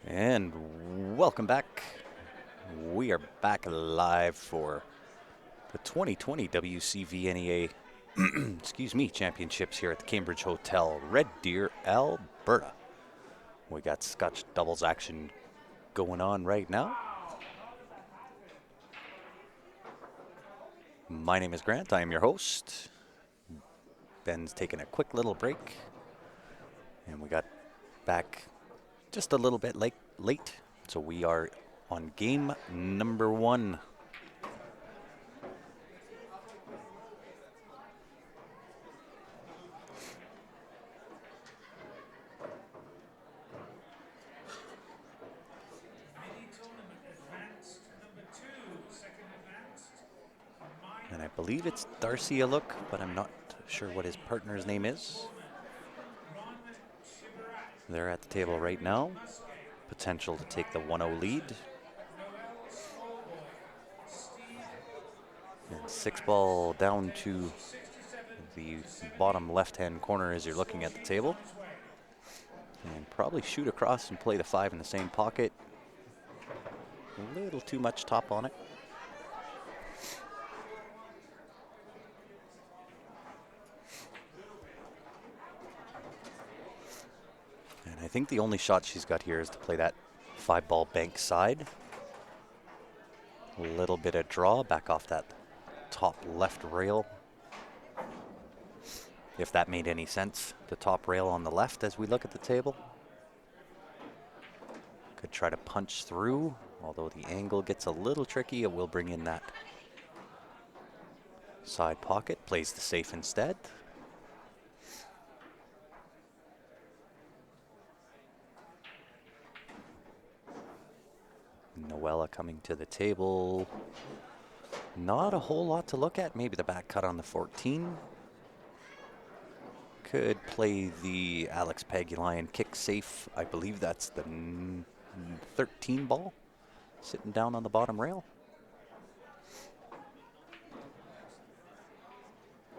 And welcome back. We are back live for the 2020 WCVNEA championships here at the Cambridge Hotel, Red Deer, Alberta. We got scotch doubles action going on right now. My name is Grant. I am your host. Ben's taking a quick little break. And we got back just a little bit late. So we are on game number 1. And I believe it's Darcy a look, but I'm not sure what his partner's name is. They're at the table right now. Potential to take the 1-0 lead. And 6-ball down to the bottom left-hand corner as you're looking at the table. And probably shoot across and play the 5 in the same pocket. A little too much top on it. And I think the only shot she's got here is to play that 5-ball bank side. A little bit of draw back off that top left rail. If that made any sense, the top rail on the left as we look at the table. Could try to punch through, although the angle gets a little tricky. It will bring in that side pocket, plays the safe instead. Noella coming to the table. Not a whole lot to look at. Maybe the back cut on the 14. Could play the Alex Pagulian kick safe. I believe that's the 13 ball sitting down on the bottom rail.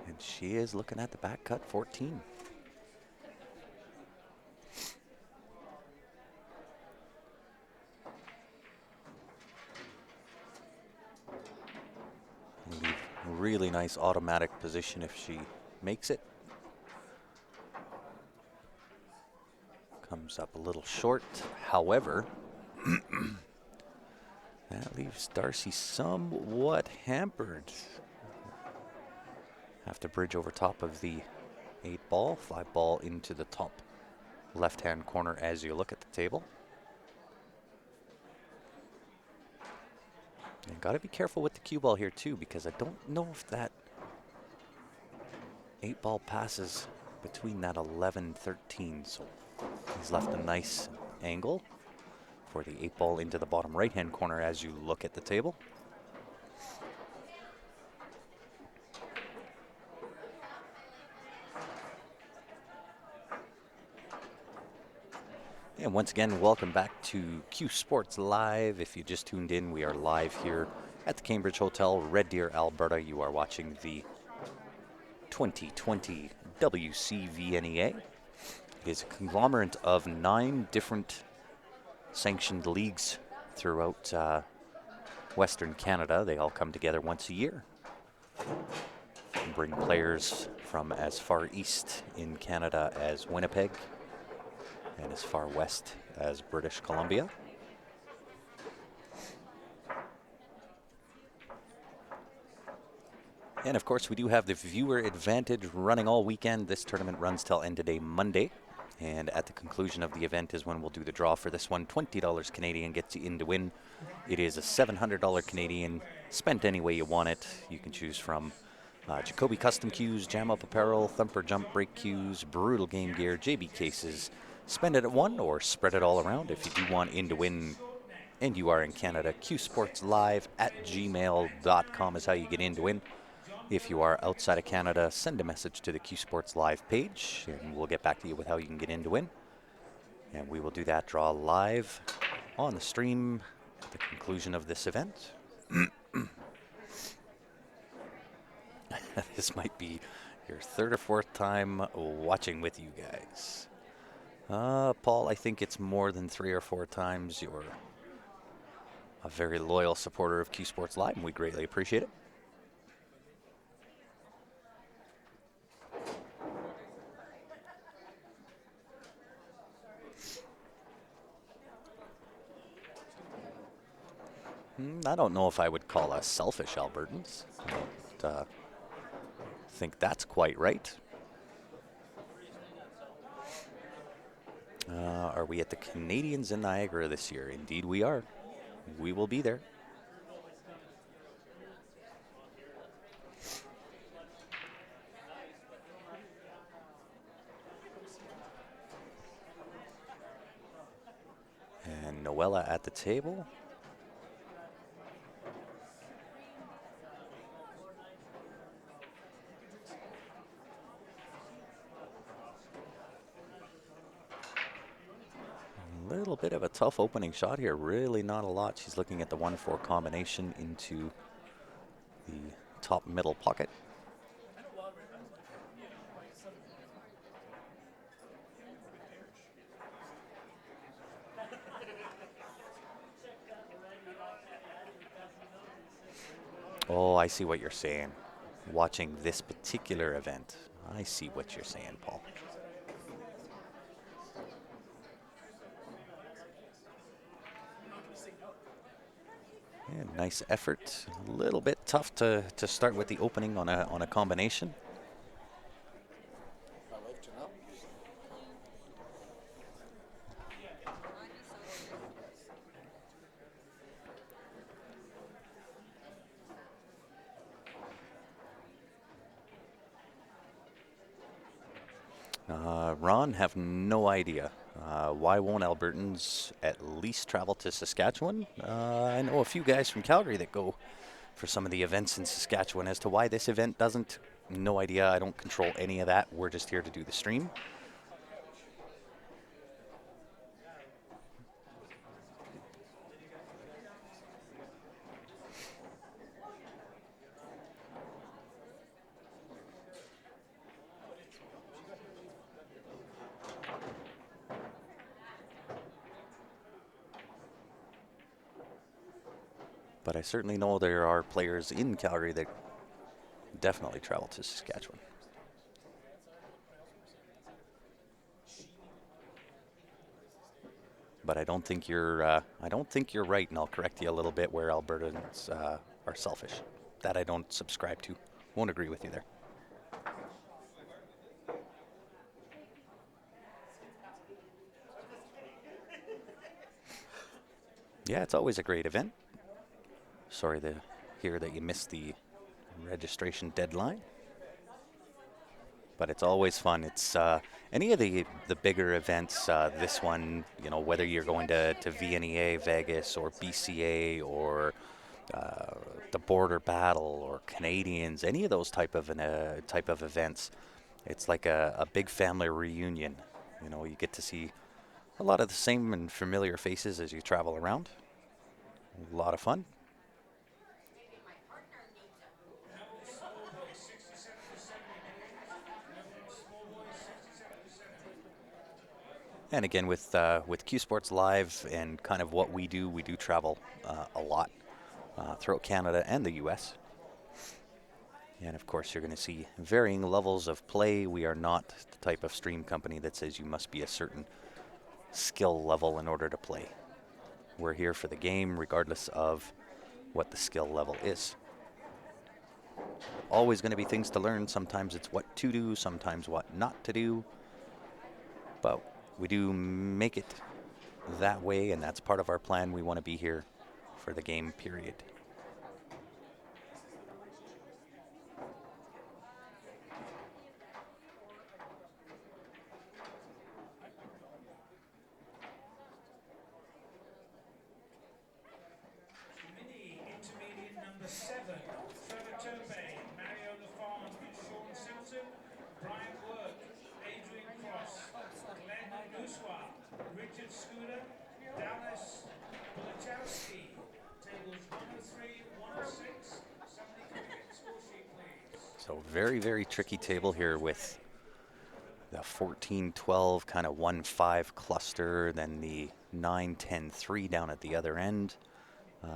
And she is looking at the back cut 14. Really nice automatic position if she makes it. Comes up a little short. However, that leaves Darcy somewhat hampered. Have to bridge over top of the 8-ball, 5-ball into the top left-hand corner as you look at the table. And got to be careful with the cue ball here too, because I don't know if that 8-ball passes between that 11-13. So he's left a nice angle for the 8-ball into the bottom right-hand corner as you look at the table. And once again, welcome back to Q Sports Live. If you just tuned in, we are live here at the Cambridge Hotel, Red Deer, Alberta. You are watching the 2020 WCVNEA. It is a conglomerate of 9 different sanctioned leagues throughout Western Canada. They all come together once a year and bring players from as far east in Canada as Winnipeg and as far west as British Columbia. And of course, we do have the viewer advantage running all weekend. This tournament runs till end of day Monday. And at the conclusion of the event is when we'll do the draw for this one. $20 Canadian gets you in to win. It is a $700 Canadian, spent any way you want it. You can choose from Jacoby Custom Cues, Jam Up Apparel, Thumper Jump Break Cues, Brutal Game Gear, JB Cases. Spend it at one or spread it all around. If you do want in to win and you are in Canada, qsportslive@gmail.com is how you get in to win. If you are outside of Canada, send a message to the Q Sports Live page, and we'll get back to you with how you can get in to win. And we will do that draw live on the stream at the conclusion of this event. This might be your 3rd or 4th time watching with you guys. Paul, I think it's more than 3 or 4 times. You're a very loyal supporter of Q Sports Live, and we greatly appreciate it. I don't know if I would call us selfish Albertans. I don't think that's quite right. Are we at the Canadians in Niagara this year? Indeed, we are. We will be there. And Noella at the table. A little bit of a tough opening shot here. Really not a lot. She's looking at the 1-4 combination into the top middle pocket. Oh, I see what you're saying. Watching this particular event, I see what you're saying, Paul. Yeah, nice effort. A little bit tough to start with the opening on a combination. Ron, have no idea. Why won't Albertans at least travel to Saskatchewan? I know a few guys from Calgary that go for some of the events in Saskatchewan. As to why this event doesn't, no idea. I don't control any of that. We're just here to do the stream. But I certainly know there are players in Calgary that definitely travel to Saskatchewan. But I don't think you're right, and I'll correct you a little bit where Albertans are selfish. That I don't subscribe to. Won't agree with you there. Yeah, it's always a great event. Sorry to hear that you missed the registration deadline. But it's always fun. It's any of the bigger events. This one, whether you're going to VNEA, Vegas, or BCA, or the Border Battle, or Canadians, any of those type of events, it's like a big family reunion. You get to see a lot of the same and familiar faces as you travel around. A lot of fun. And again, with Q Sports Live and kind of what we do travel a lot throughout Canada and the U.S. And of course, you're going to see varying levels of play. We are not the type of stream company that says you must be a certain skill level in order to play. We're here for the game, regardless of what the skill level is. Always going to be things to learn. Sometimes it's what to do, sometimes what not to do. But we do make it that way, and that's part of our plan. We want to be here for the game, period. So very, very tricky table here with the 14-12 kind of 1-5 cluster, then the 9-10-3 down at the other end,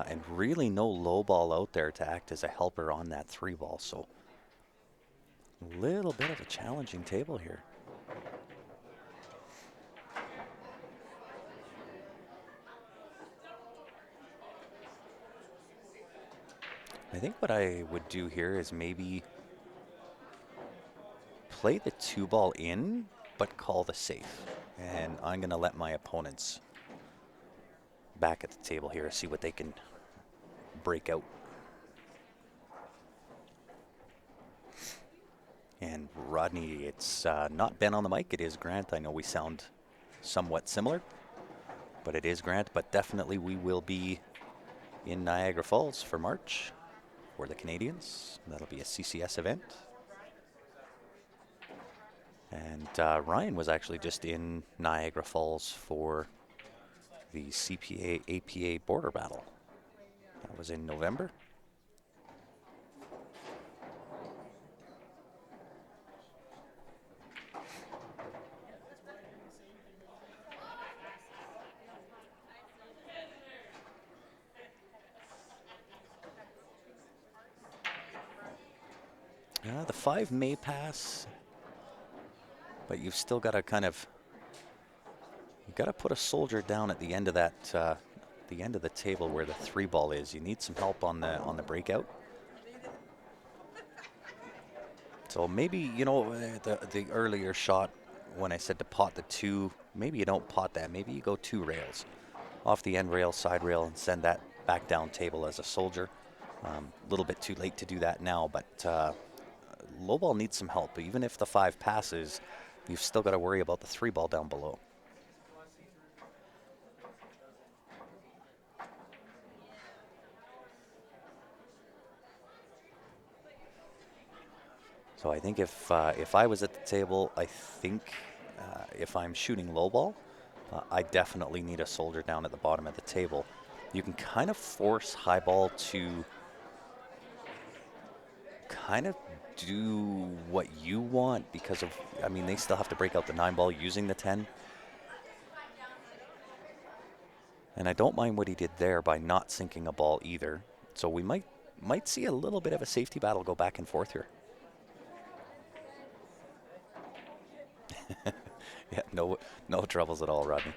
and really no low ball out there to act as a helper on that 3 ball. So a little bit of a challenging table here. I think what I would do here is maybe play the 2 ball in, but call the safe. And I'm going to let my opponents back at the table here, see what they can break out. And Rodney, it's not Ben on the mic, it is Grant. I know we sound somewhat similar, but it is Grant. But definitely we will be in Niagara Falls for March for the Canadians. That'll be a CCS event. And Ryan was actually just in Niagara Falls for the CPA APA border battle. That was in November. The 5 may pass, but you've still got to you've got to put a soldier down at the end of that, the end of the table where the 3 ball is. You need some help on the breakout. So maybe, the earlier shot when I said to pot the 2, maybe you don't pot that. Maybe you go 2 rails off the end rail, side rail, and send that back down table as a soldier. A little bit too late to do that now, but low ball needs some help. Even if the 5 passes, you've still got to worry about the 3 ball down below. So I think if I was at the table, I think if I'm shooting low ball, I definitely need a soldier down at the bottom of the table. You can kind of force high ball to kind of do what you want because of, they still have to break out the 9 ball using the 10. And I don't mind what he did there by not sinking a ball either. So we might see a little bit of a safety battle go back and forth here. Yeah, no troubles at all, Rodney.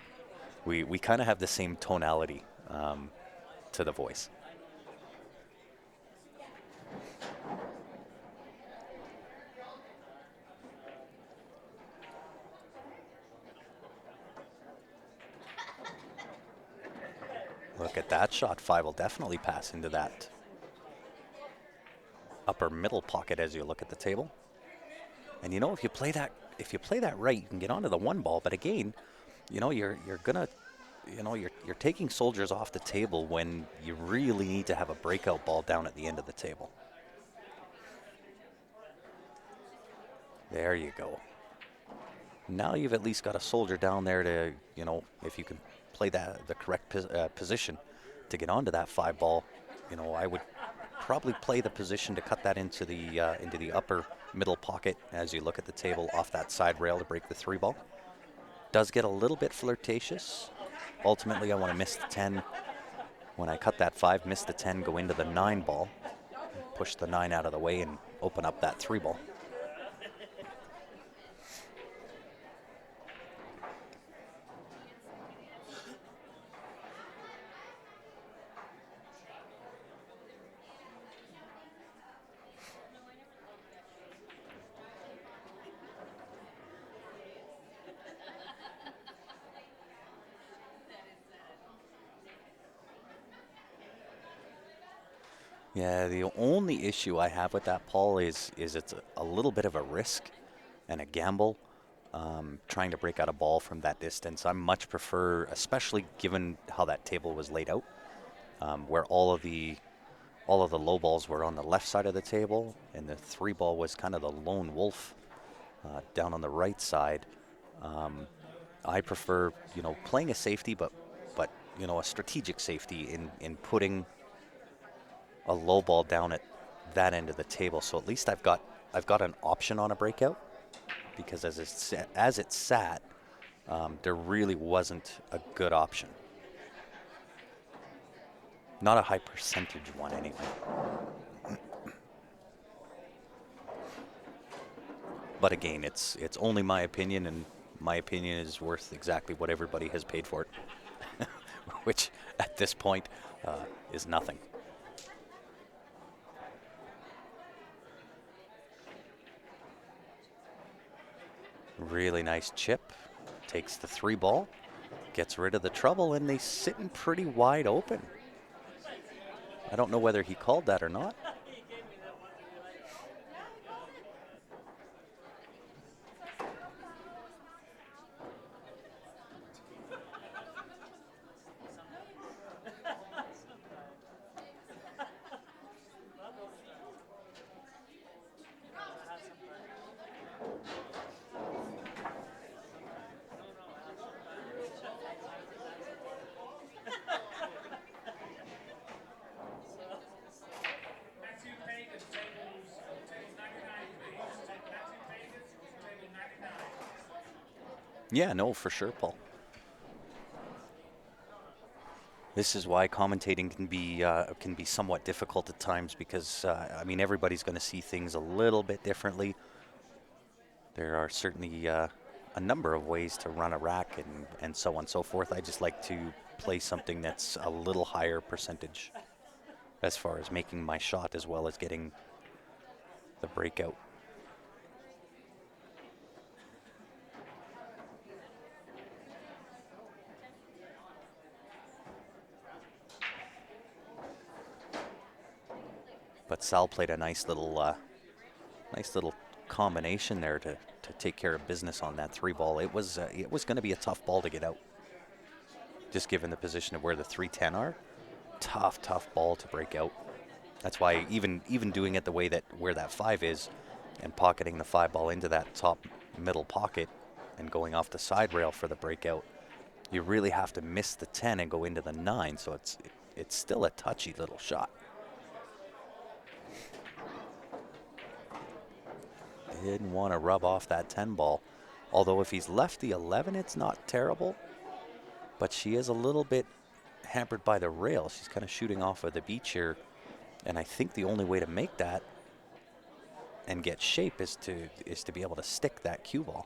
We kind of have the same tonality to the voice. Look at that shot. 5 will definitely pass into that upper middle pocket as you look at the table. And if you play that right, you can get onto the 1 ball. But again, you're taking soldiers off the table when you really need to have a breakout ball down at the end of the table. There you go. Now you've at least got a soldier down there to, if you can play the correct position to get onto that 5 ball, I would probably play the position to cut that into the upper middle pocket as you look at the table off that side rail to break the 3 ball. Does get a little bit flirtatious. Ultimately, I want to miss the 10. When I cut that 5, miss the 10, go into the 9 ball, push the 9 out of the way and open up that 3 ball. Yeah, the only issue I have with that, Paul, is it's a little bit of a risk and a gamble trying to break out a ball from that distance. I much prefer, especially given how that table was laid out, where all of the low balls were on the left side of the table, and the 3 ball was kind of the lone wolf down on the right side. I prefer, playing a safety, but a strategic safety in putting a low ball down at that end of the table. So at least I've got an option on a breakout. because as it sat, there really wasn't a good option. Not a high percentage one, anyway. But again, it's only my opinion, and my opinion is worth exactly what everybody has paid for it, which at this point is nothing. Really nice chip. Takes the 3 ball, gets rid of the trouble, and they sitting pretty wide open. I don't know whether he called that or not. Yeah, no, for sure, Paul. This is why commentating can be somewhat difficult at times because I mean everybody's going to see things a little bit differently. There are certainly a number of ways to run a rack and so on and so forth. I just like to play something that's a little higher percentage as far as making my shot as well as getting the breakout. But Sal played a nice little combination there to take care of business on that 3 ball. It was going to be a tough ball to get out, just given the position of where the 3-10 are. Tough ball to break out. That's why even doing it the way that where that 5 is, and pocketing the 5 ball into that top middle pocket, and going off the side rail for the breakout, you really have to miss the 10 and go into the 9. So it's still a touchy little shot. Didn't want to rub off that 10 ball. Although if he's left the 11, it's not terrible. But she is a little bit hampered by the rail. She's kind of shooting off of the beach here. And I think the only way to make that and get shape is to be able to stick that cue ball.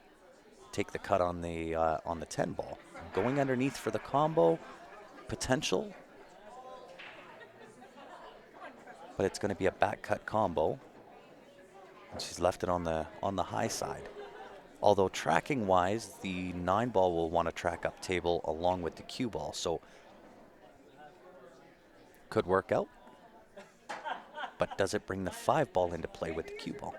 Take the cut on the 10 ball. Going underneath for the combo, potential. But it's going to be a back cut combo. And she's left it on the high side. Although tracking wise, the 9 ball will want to track up table along with the cue ball. So could work out. But does it bring the 5 ball into play with the cue ball?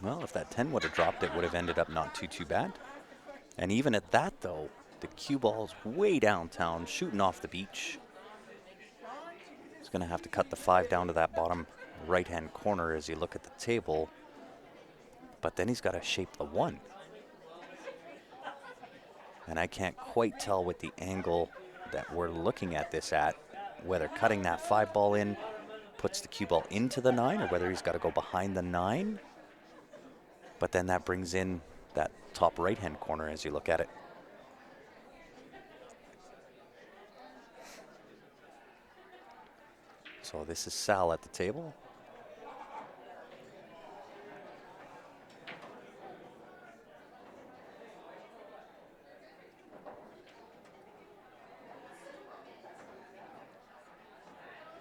Well, if that 10 would have dropped, it would have ended up not too bad. And even at that, though, the cue ball's way downtown, shooting off the beach. He's going to have to cut the 5 down to that bottom right-hand corner as you look at the table. But then he's got to shape the 1. And I can't quite tell with the angle that we're looking at this at, whether cutting that 5 ball in puts the cue ball into the 9 or whether he's got to go behind the 9. But then that brings in that top right-hand corner as you look at it. So this is Sal at the table.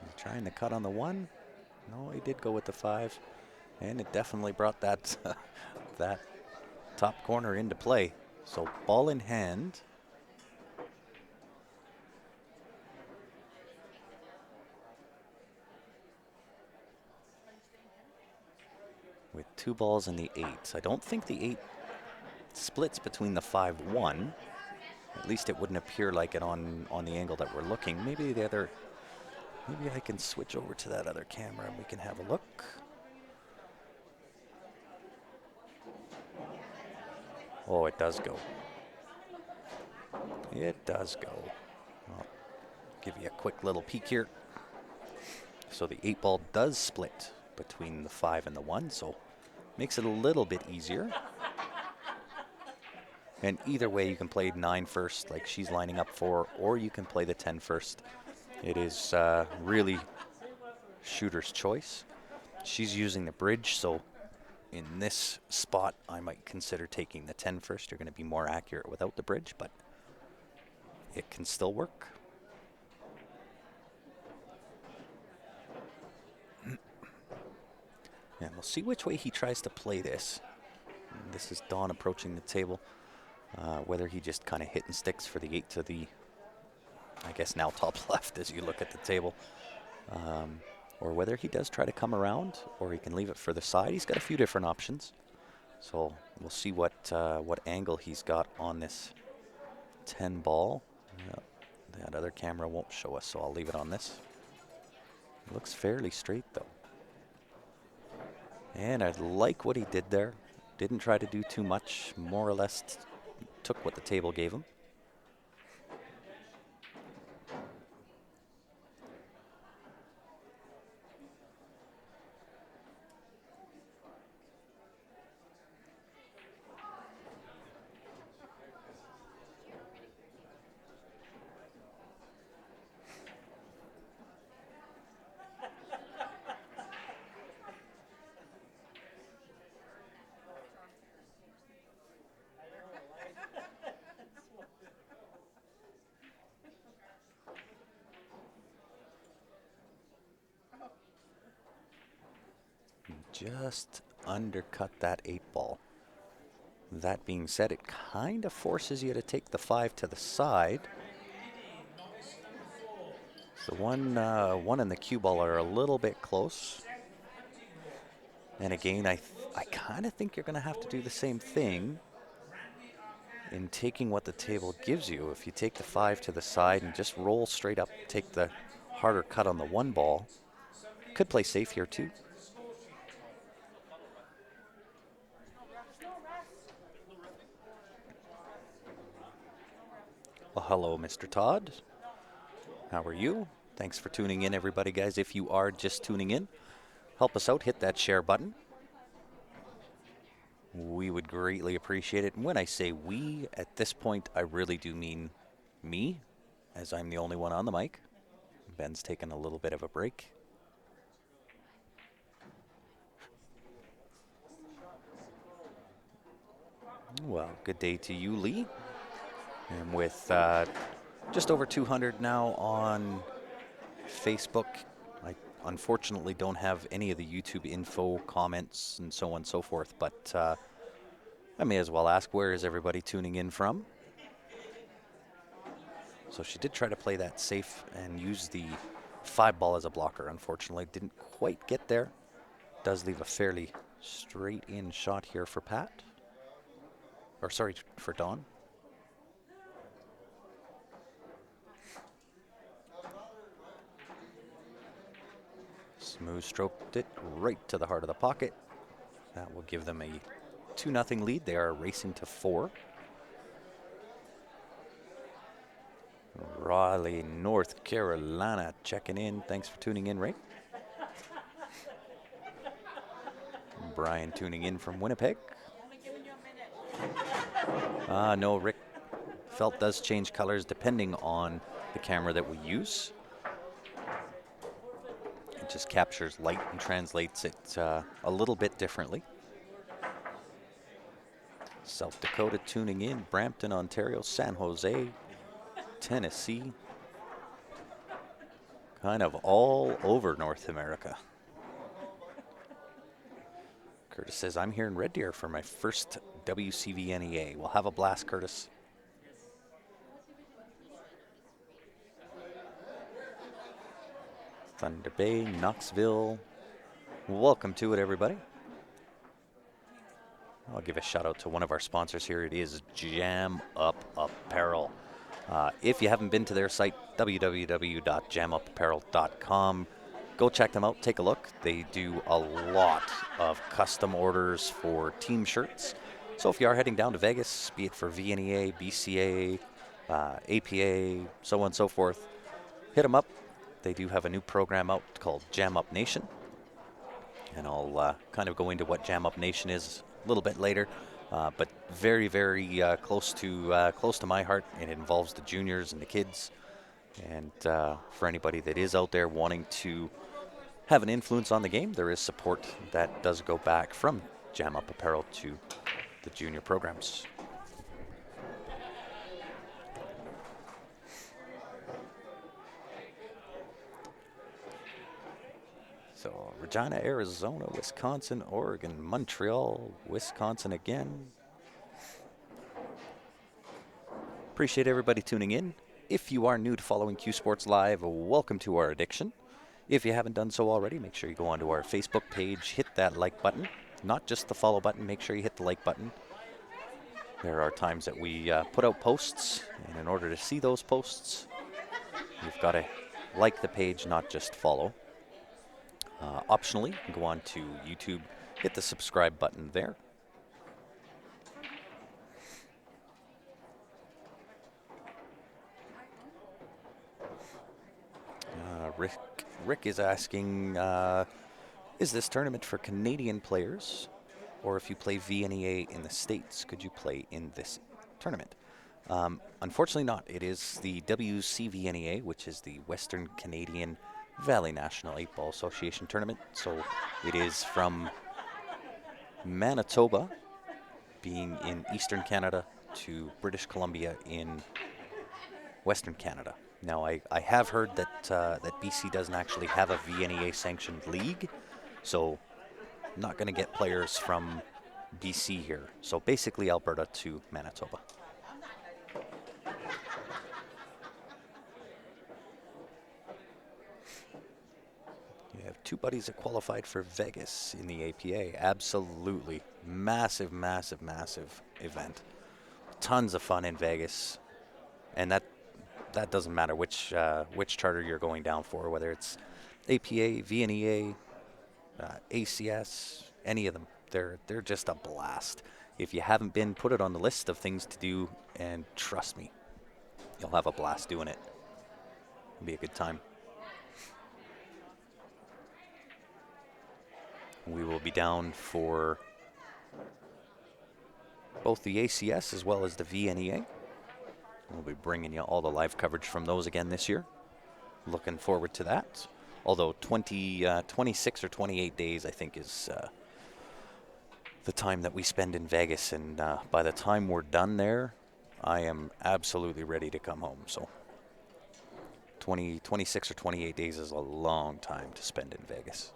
He's trying to cut on the 1. No, he did go with the 5. And it definitely brought that that top corner into play. So ball in hand. With 2 balls in the 8. I don't think the 8 splits between the 5-1. At least it wouldn't appear like it on the angle that we're looking. Maybe the other Maybe I can switch over to that other camera and we can have a look. Oh, it does go. It does go. I'll give you a quick little peek here. So the 8-ball does split between the 5 and the 1, so makes it a little bit easier. And either way, you can play 9 first, like she's lining up for, or you can play the 10 first. It is really shooter's choice. She's using the bridge, so in this spot, I might consider taking the 10 first. You're going to be more accurate without the bridge, but it can still work. And we'll see which way he tries to play this. And this is Don approaching the table. Whether he just kind of hit and sticks for the 8 to the, I guess now top left as you look at the table. Or whether he does try to come around, or he can leave it for the side. He's got a few different options. So we'll see what angle he's got on this 10 ball. That other camera won't show us, so I'll leave it on this. It looks fairly straight though. And I like what he did there. Didn't try to do too much, more or less took what the table gave him. Just undercut that 8-ball. That being said, it kind of forces you to take the 5 to the side. The one and the cue ball are a little bit close. And again, I kind of think you're going to have to do the same thing in taking what the table gives you. If you take the 5 to the side and just roll straight up, take the harder cut on the 1 ball, could play safe here too. Well, hello, Mr. Todd. How are you? Thanks for tuning in, everybody, guys. If you are just tuning in, help us out. Hit that share button. We would greatly appreciate it. And when I say we, at this point, I really do mean me, as I'm the only one on the mic. Ben's taking a little bit of a break. Well, good day to you, Lee. And with just over 200 now on Facebook, I unfortunately don't have any of the YouTube info, comments, and so on and so forth, but I may as well ask, where is everybody tuning in from? So she did try to play that safe and use the 5-ball as a blocker. Unfortunately, didn't quite get there. Does leave a fairly straight in shot here for Pat. Or sorry, for Don. Smooth stroked it right to the heart of the pocket. That will give them a 2-0 lead. They are racing to 4. Raleigh, North Carolina, checking in. Thanks for tuning in, Ray. Brian tuning in from Winnipeg. No, Rick. Felt does change colors depending on the camera that we use. It just captures light and translates it a little bit differently. South Dakota tuning in. Brampton, Ontario, San Jose, Tennessee. Kind of all over North America. Curtis says, I'm here in Red Deer for my first WCVNEA. We'll have a blast, Curtis. Thunder Bay, Knoxville. Welcome to it, everybody. I'll give a shout out to one of our sponsors here. It is Jam Up Apparel. If you haven't been to their site, www.jamupapparel.com, go check them out, take a look. They do a lot of custom orders for team shirts. So if you are heading down to Vegas, be it for VNEA, BCA, APA, so on and so forth, hit them up. They do have a new program out called Jam Up Nation. And I'll kind of go into what Jam Up Nation is a little bit later. But very, very close to my heart. It involves the juniors and the kids. And for anybody that is out there wanting to have an influence on the game, there is support that does go back from Jam Up Apparel to the junior programs. So Regina, Arizona, Wisconsin, Oregon, Montreal, Wisconsin again. Appreciate everybody tuning in. If you are new to following Q Sports Live, welcome to our addiction. If you haven't done so already, make sure you go onto our Facebook page, hit that like button. Not just the follow button, make sure you hit the like button. There are times that we put out posts, and in order to see those posts, you've got to like the page, not just follow. Optionally, go on to YouTube, hit the subscribe button there. Rick is asking, is this tournament for Canadian players? Or if you play VNEA in the States, could you play in this tournament? Unfortunately not. It is the WCVNEA, which is the Western Canadian Valley National 8-Ball Association Tournament. So it is from Manitoba, being in Eastern Canada, to British Columbia in Western Canada. Now, I have heard that that BC doesn't actually have a VNEA-sanctioned league, so I'm not going to get players from BC here. So basically Alberta to Manitoba. You have two buddies that qualified for Vegas in the APA. Absolutely. Massive, massive, massive event. Tons of fun in Vegas. And that doesn't matter which charter you're going down for, whether it's APA, VNEA, ACS, any of them. They're just a blast. If you haven't been, put it on the list of things to do, and trust me, you'll have a blast doing it. It'll be a good time. We will be down for both the ACS as well as the VNEA. We'll be bringing you all the live coverage from those again this year. Looking forward to that. Although 26 or 28 days, I think, is the time that we spend in Vegas. And by the time we're done there, I am absolutely ready to come home. So 26 or 28 days is a long time to spend in Vegas.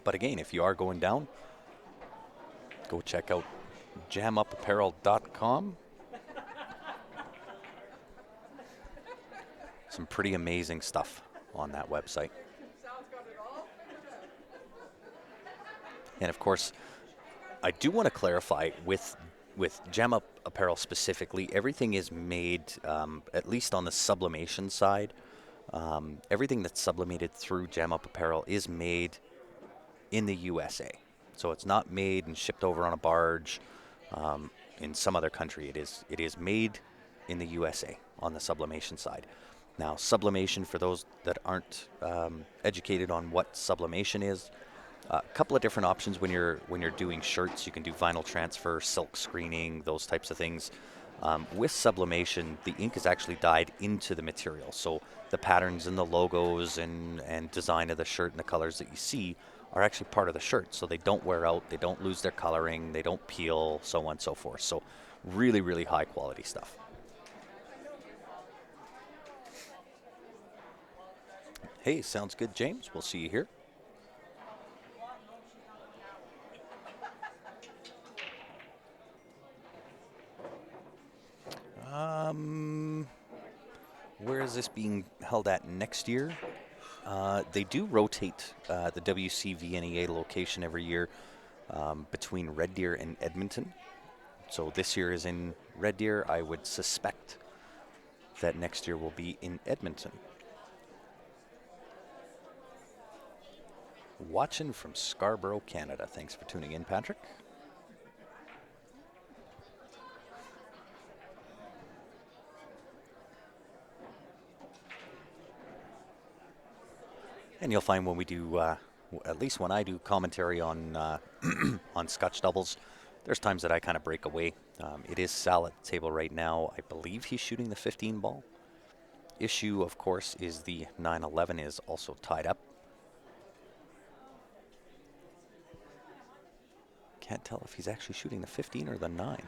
But again, if you are going down, go check out jamupapparel.com. Some pretty amazing stuff on that website. And of course, I do want to clarify with Jam Up Apparel specifically, everything is made, at least on the sublimation side, everything that's sublimated through Jam Up Apparel is made in the USA. So it's not made and shipped over on a barge in some other country. It is made in the USA on the sublimation side. Now, sublimation, for those that aren't educated on what sublimation is, a couple of different options when you're doing shirts. You can do vinyl transfer, silk screening, those types of things. With sublimation, the ink is actually dyed into the material. So the patterns and the logos and design of the shirt and the colors that you see are actually part of the shirt. So they don't wear out, they don't lose their coloring, they don't peel, so on and so forth. So really, really high quality stuff. Hey, sounds good, James. We'll see you here. Where is this being held at next year? They do rotate the WCVNEA location every year. between Red Deer and Edmonton. So this year is in Red Deer. I would suspect that next year will be in Edmonton. Watching from Scarborough, Canada. Thanks for tuning in, Patrick. And you'll find when we do, at least when I do commentary on on Scotch doubles, there's times that I kind of break away. It is Sal at the table right now. I believe he's shooting the 15 ball. Issue, of course, is the 911 is also tied up. Can't tell if he's actually shooting the 15 or the 9.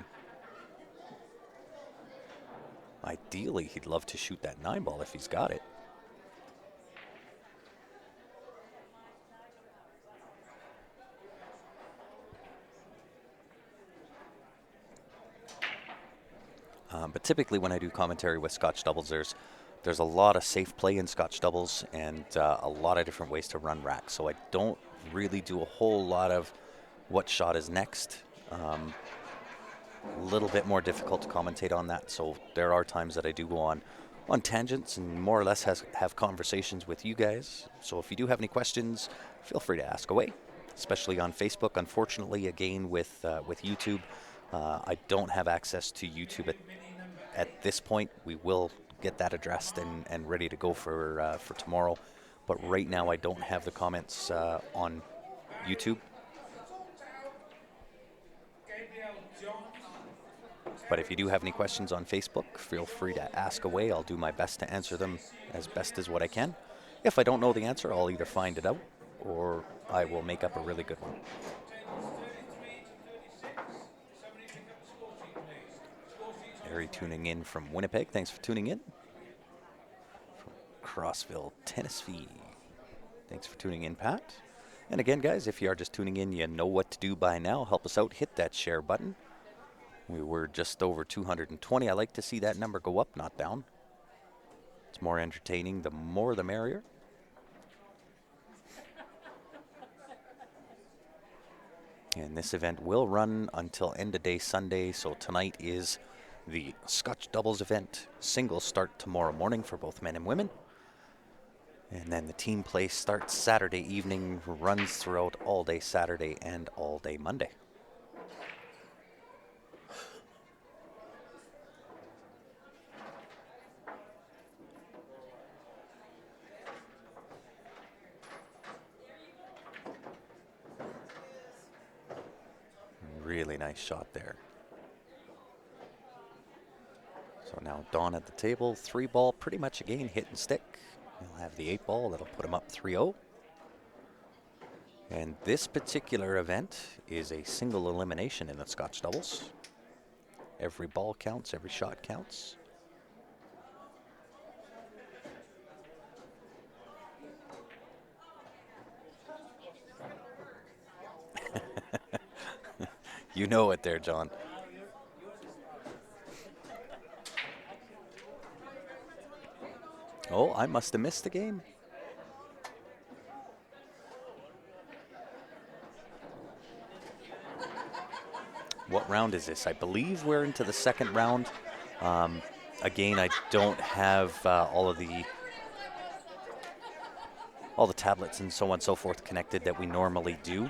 Ideally, he'd love to shoot that 9 ball if he's got it. But typically when I do commentary with Scotch doubles, there's a lot of safe play in Scotch doubles and a lot of different ways to run racks. So I don't really do a whole lot of what shot is next. A little bit more difficult to commentate on that. So there are times that I do go on tangents and more or less have conversations with you guys. So if you do have any questions, feel free to ask away, especially on Facebook. Unfortunately, again, with YouTube, I don't have access to YouTube at this point. We will get that addressed and ready to go for tomorrow. But right now, I don't have the comments on YouTube. But if you do have any questions on Facebook, feel free to ask away. I'll do my best to answer them as best as what I can. If I don't know the answer, I'll either find it out or I will make up a really good one. Harry tuning in from Winnipeg. Thanks for tuning in. From Crossville, Tennessee. Thanks for tuning in, Pat. And again, guys, if you are just tuning in, you know what to do by now. Help us out. Hit that share button. We were just over 220. I like to see that number go up, not down. It's more entertaining. The more, the merrier. And this event will run until end of day Sunday. So tonight is the Scotch doubles event. Singles start tomorrow morning for both men and women. And then the team play starts Saturday evening, runs throughout all day Saturday and all day Monday. Really nice shot there. So now Don at the table, 3 ball, pretty much again hit and stick. He'll have the 8 ball, that'll put him up 3-0. And this particular event is a single elimination in the Scotch doubles. Every ball counts, every shot counts. You know it there, John. Oh, I must have missed the game. What round is this? I believe we're into the second round. Again, I don't have all the tablets and so on and so forth connected that we normally do.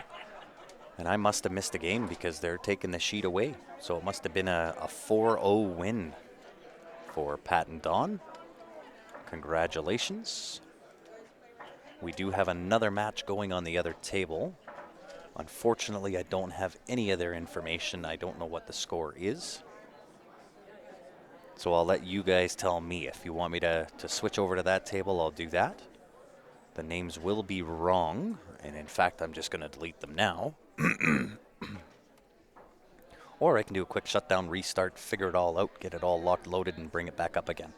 And I must have missed the game because they're taking the sheet away. So it must have been a 4-0 win for Pat and Don. Congratulations. We do have another match going on the other table. Unfortunately, I don't have any other information. I don't know what the score is. So I'll let you guys tell me. If you want me to switch over to that table, I'll do that. The names will be wrong. And in fact, I'm just going to delete them now. Or I can do a quick shutdown, restart, figure it all out, get it all locked, loaded, and bring it back up again.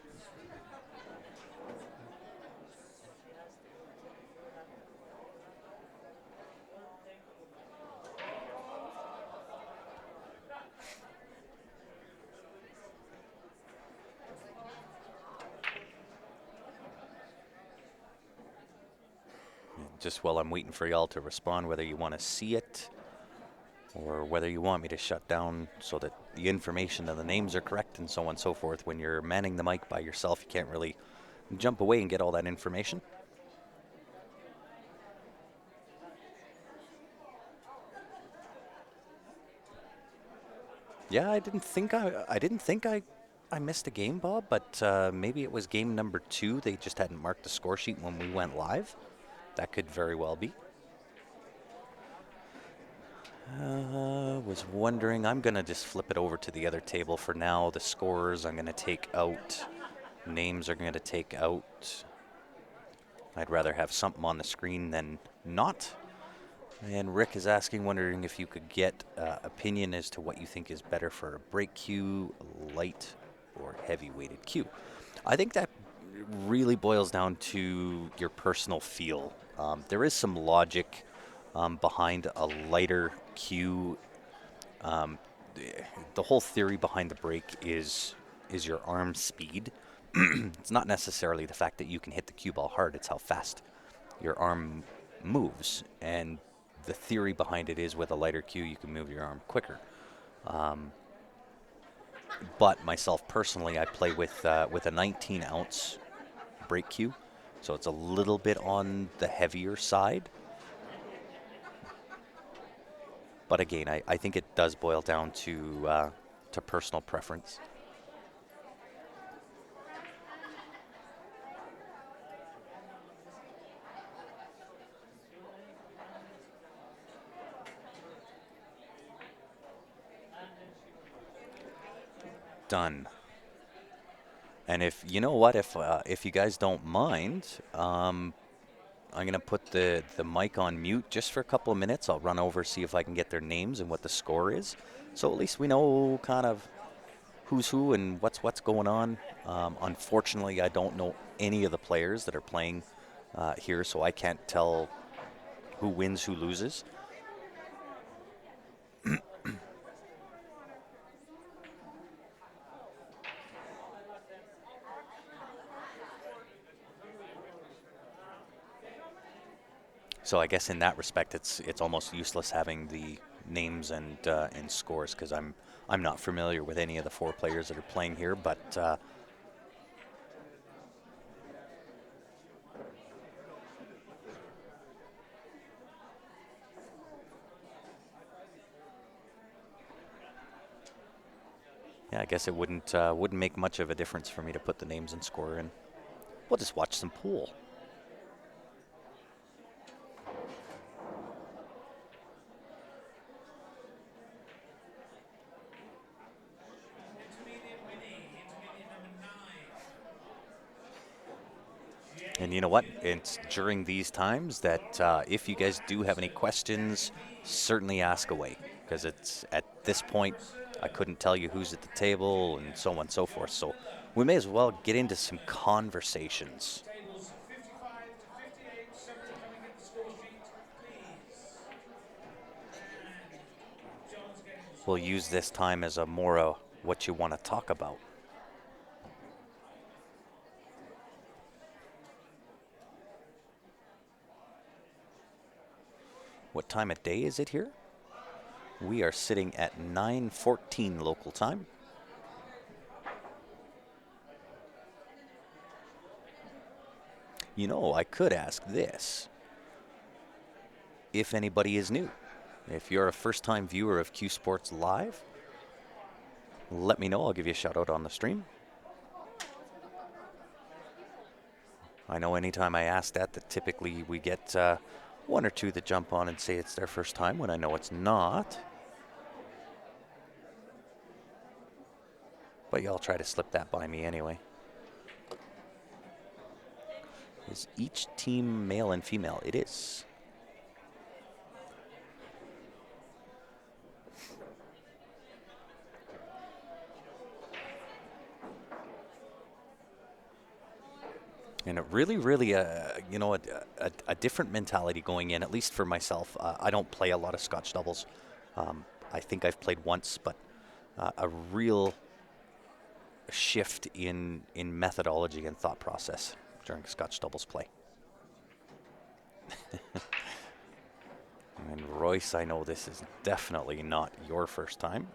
Just while I'm waiting for y'all to respond, whether you want to see it or whether you want me to shut down so that the information and the names are correct and so on and so forth. When you're manning the mic by yourself, you can't really jump away and get all that information. Yeah, I missed a game, Bob, but maybe it was game number 2. They just hadn't marked the score sheet when we went live. That could very well be. Was wondering, I'm going to just flip it over to the other table for now. The scores I'm going to take out. Names are going to take out. I'd rather have something on the screen than not. And Rick is asking, wondering if you could get opinion as to what you think is better for a break cue, light or heavy weighted cue. I think that really boils down to your personal feel. There is some logic behind a lighter cue. Um, the whole theory behind the break is your arm speed. It's not necessarily the fact that you can hit the cue ball hard, it's how fast your arm moves. And the theory behind it is with a lighter cue, you can move your arm quicker. But myself personally, I play with a 19-ounce break cue, so it's a little bit on the heavier side. But again, I think it does boil down to personal preference. Done. And if you know what, if you guys don't mind, I'm gonna put the mic on mute just for a couple of minutes. I'll run over, see if I can get their names and what the score is, so at least we know kind of who's who and what's going on. Unfortunately, I don't know any of the players that are playing here, so I can't tell who wins, who loses. So I guess in that respect, it's almost useless having the names and scores, because I'm not familiar with any of the 4 players that are playing here. But yeah, I guess it wouldn't make much of a difference for me to put the names and score in. We'll just watch some pool. And you know what? It's during these times that if you guys do have any questions, certainly ask away. Because it's at this point, I couldn't tell you who's at the table and so on and so forth. So we may as well get into some conversations. We'll use this time as a more what you want to talk about. What time of day is it here? We are sitting at 9:14 local time. You know, I could ask this. If anybody is new, if you're a first-time viewer of Q Sports Live, let me know. I'll give you a shout out on the stream. I know anytime I ask that typically we get 1 or 2 that jump on and say it's their first time when I know it's not. But y'all try to slip that by me anyway. Is each team male and female? It is. And it really, you know, a different mentality going in, at least for myself. I don't play a lot of Scotch doubles. I think I've played once, but a real shift in methodology and thought process during Scotch doubles play. And Royce, I know this is definitely not your first time.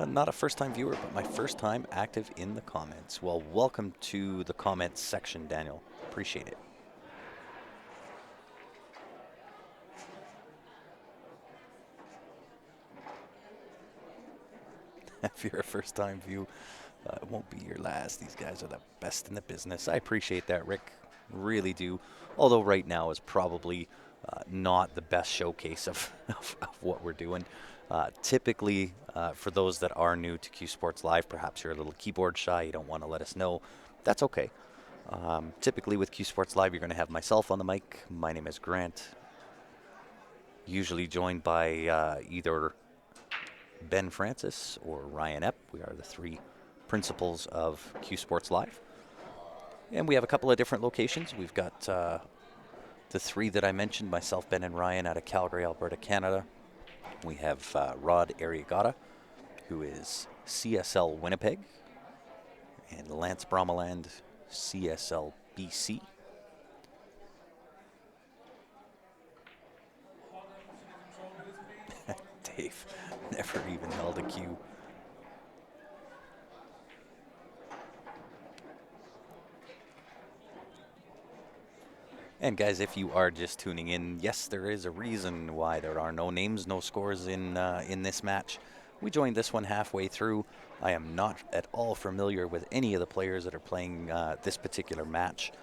Not a first-time viewer, but my first time active in the comments. Well, welcome to the comments section, Daniel. Appreciate it. If you're a first-time view, it won't be your last. These guys are the best in the business. I appreciate that, Rick. Really do. Although right now is probably not the best showcase of, of what we're doing. Typically, for those that are new to Q Sports Live, perhaps you're a little keyboard shy, you don't want to let us know. That's okay. Typically with Q Sports Live, you're going to have myself on the mic. My name is Grant, usually joined by either Ben Francis or Ryan Epp. We are the three principals of Q Sports Live. And we have a couple of different locations. We've got the three that I mentioned, myself, Ben, and Ryan out of Calgary, Alberta, Canada. We have Rod Arriagata, who is CSL Winnipeg, and Lance Bromeland, CSL BC. Dave never even held a cue. And guys, if you are just tuning in, yes, there is a reason why there are no names, no scores in this match. We joined this one halfway through. I am not at all familiar with any of the players that are playing this particular match.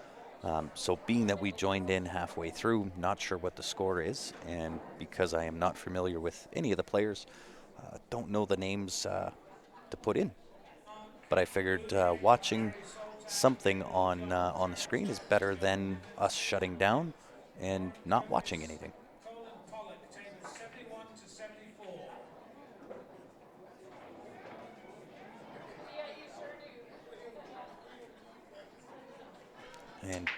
So being that we joined in halfway through, not sure what the score is, and because I am not familiar with any of the players, don't know the names to put in. But I figured watching something on the screen is better than us shutting down and not watching anything. And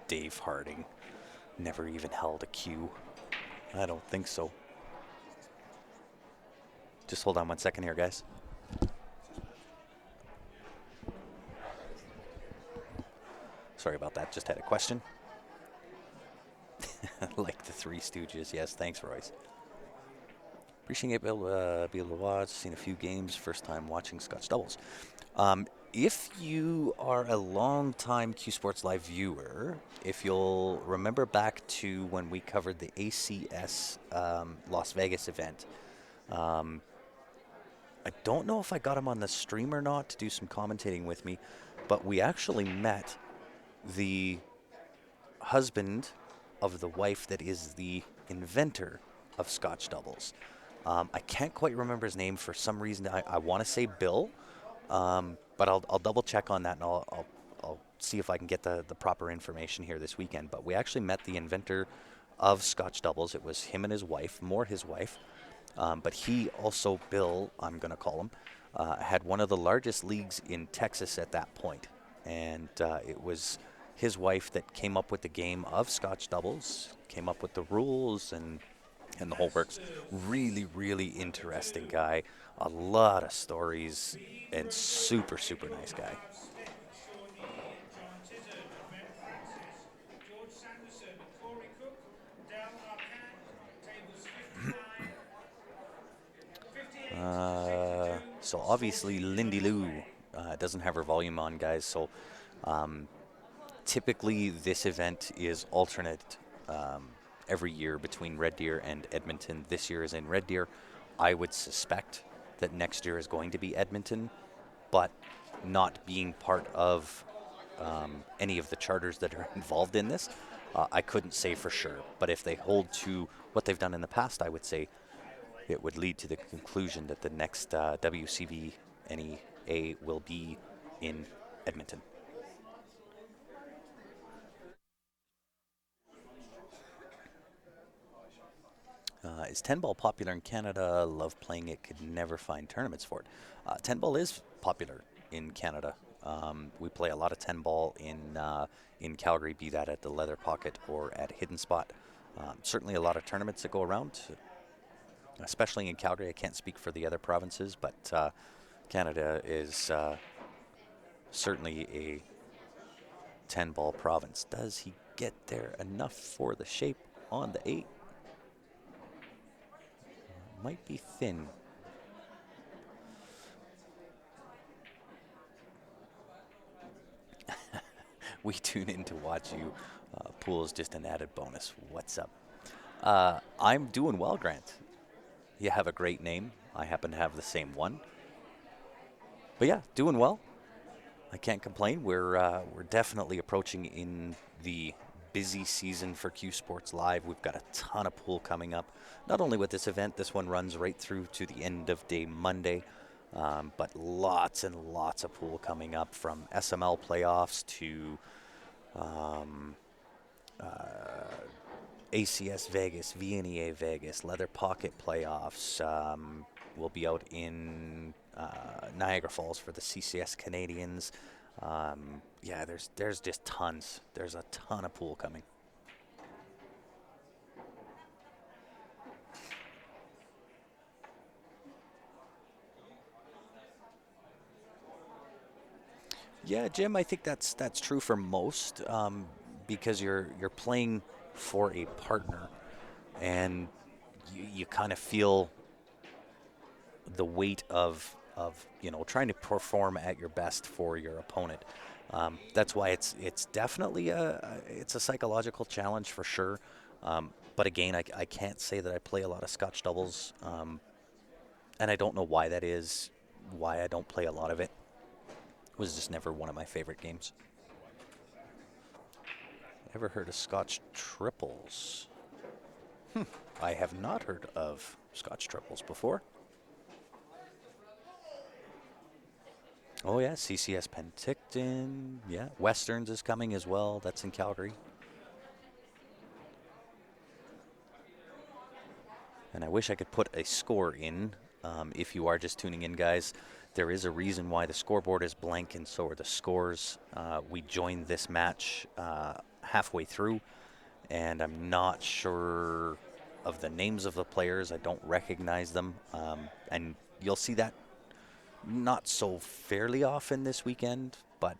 Dave Harding never even held a cue. I don't think so. Just hold on one second here, guys. Sorry about that. Just had a question. Like the Three Stooges. Yes, thanks, Royce. Appreciate it, be able to watch. Seen a few games. First time watching Scotch doubles. If you are a long-time Q Sports Live viewer, if you'll remember back to when we covered the ACS Las Vegas event, I don't know if I got him on the stream or not to do some commentating with me, but we actually met the husband of the wife that is the inventor of Scotch doubles. I can't quite remember his name for some reason. I want to say Bill, but I'll double check on that, and I'll see if I can get the proper information here this weekend. But we actually met the inventor of Scotch doubles. It was him and his wife, more his wife. But he also, Bill, I'm going to call him, had one of the largest leagues in Texas at that point. And it was his wife that came up with the game of Scotch doubles, came up with the rules and the whole works. Really, really interesting guy. A lot of stories, and super, super nice guy. So obviously Lindy Lou doesn't have her volume on, guys. So typically this event is alternate every year between Red Deer and Edmonton. This year is in Red Deer. I would suspect that next year is going to be Edmonton, but not being part of any of the charters that are involved in this, I couldn't say for sure. But if they hold to what they've done in the past, I would say it would lead to the conclusion that the next WCVNEA will be in Edmonton. Is 10 ball popular in Canada? Love playing it, could never find tournaments for it. 10 ball is popular in Canada. We play a lot of 10 ball in Calgary, be that at the Leather Pocket or at Hidden Spot. Certainly a lot of tournaments that go around, especially in Calgary. I can't speak for the other provinces, but Canada is certainly a 10 ball province. Does he get there enough for the shape on the 8. Might be thin. We tune in to watch you. Pool is just an added bonus. What's up? I'm doing well, Grant. You have a great name. I happen to have the same one. But yeah, doing well. I can't complain. We're definitely approaching in the busy season for Q Sports Live. We've got a ton of pool coming up. Not only with this event, this one runs right through to the end of day Monday, but lots and lots of pool coming up from SML playoffs to ACS Vegas, VNEA Vegas, Leather Pocket playoffs. We'll be out in Niagara Falls for the CCS Canadians. Yeah, there's just tons. There's a ton of pool coming. Yeah, Jim, I think that's true for most, because you're playing for a partner, and you kind of feel the weight of trying to perform at your best for your opponent. That's why it's definitely it's a psychological challenge for sure. But again, I can't say that I play a lot of Scotch doubles, and I don't know why that is. Why I don't play a lot of it. It was just never one of my favorite games. Ever heard of Scotch triples? I have not heard of Scotch triples before. Oh yeah, CCS Penticton. Yeah, Westerns is coming as well. That's in Calgary. And I wish I could put a score in. If you are just tuning in, guys, there is a reason why the scoreboard is blank, and so are the scores. We joined this match halfway through, and I'm not sure of the names of the players. I don't recognize them. And you'll see that not so fairly often this weekend, but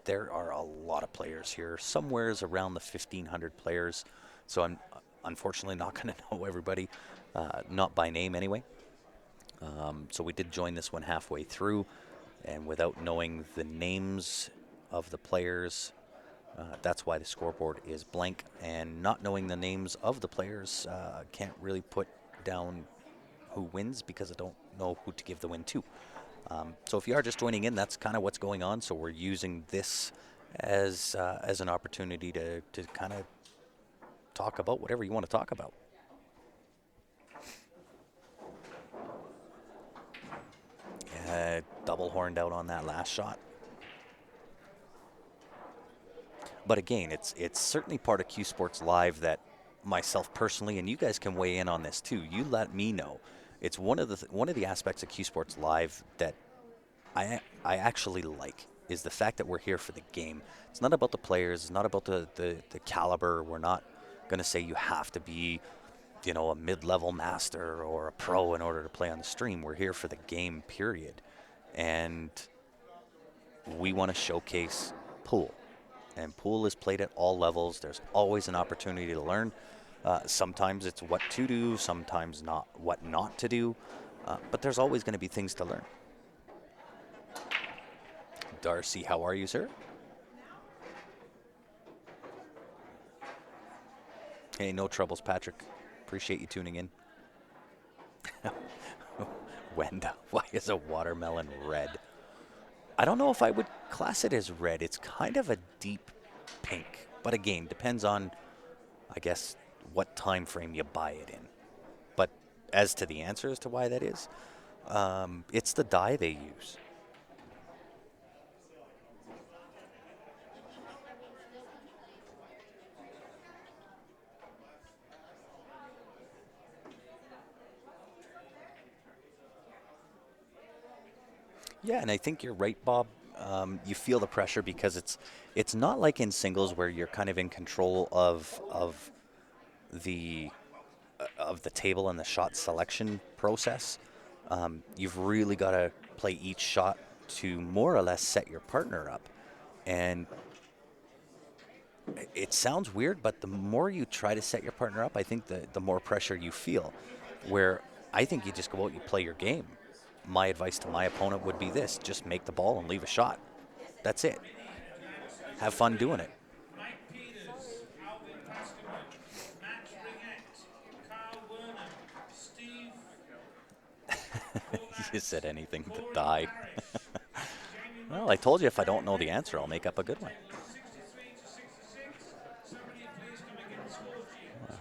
there are a lot of players here. Somewhere's around the 1,500 players. So I'm unfortunately not going to know everybody, not by name anyway. So we did join this one halfway through, and without knowing the names of the players, that's why the scoreboard is blank. And not knowing the names of the players, can't really put down who wins because I don't know who to give the win to. So if you are just joining in, that's kind of what's going on. So we're using this as an opportunity to kind of talk about whatever you want to talk about. Double horned out on that last shot. But again, it's certainly part of Q Sports Live that myself personally, and you guys can weigh in on this too. You let me know. It's one of the aspects of Q Sports Live that I actually like, is the fact that we're here for the game. It's not about the players. It's not about the caliber. We're not going to say you have to be, a mid-level master or a pro in order to play on the stream. We're here for the game, period. And we want to showcase pool. And pool is played at all levels. There's always an opportunity to learn. Sometimes it's what to do, sometimes not what not to do. But there's always going to be things to learn. Darcy, how are you, sir? Hey, no troubles, Patrick. Appreciate you tuning in. Wenda, why is a watermelon red? I don't know if I would class it as red. It's kind of a deep pink. But again, depends on, I guess, what time frame you buy it in. But as to the answer as to why that is, it's the dye they use. Yeah, and I think you're right, Bob. You feel the pressure because it's not like in singles where you're kind of in control the of the table and the shot selection process. You've really got to play each shot to more or less set your partner up, and It sounds weird, but the more you try to set your partner up, I think the more pressure you feel. Where I think you just go out, you play your game. My advice to my opponent would be this: just make the ball and leave a shot. That's it. Have fun doing it. You said anything to die. Well, I told you if I don't know the answer, I'll make up a good one.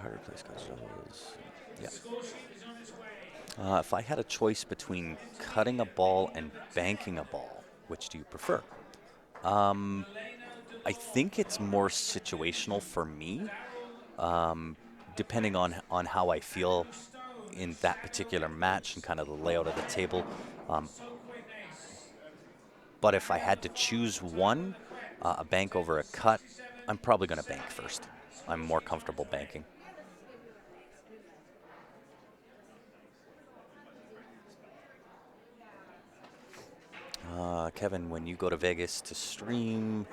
Harder place goes. Yeah. If I had a choice between cutting a ball and banking a ball, which do you prefer? I think it's more situational for me, depending on how I feel in that particular match and kind of the layout of the table. Um, but if I had to choose one, a bank over a cut, I'm probably going to bank first. I'm more comfortable banking. Kevin, when you go to Vegas to stream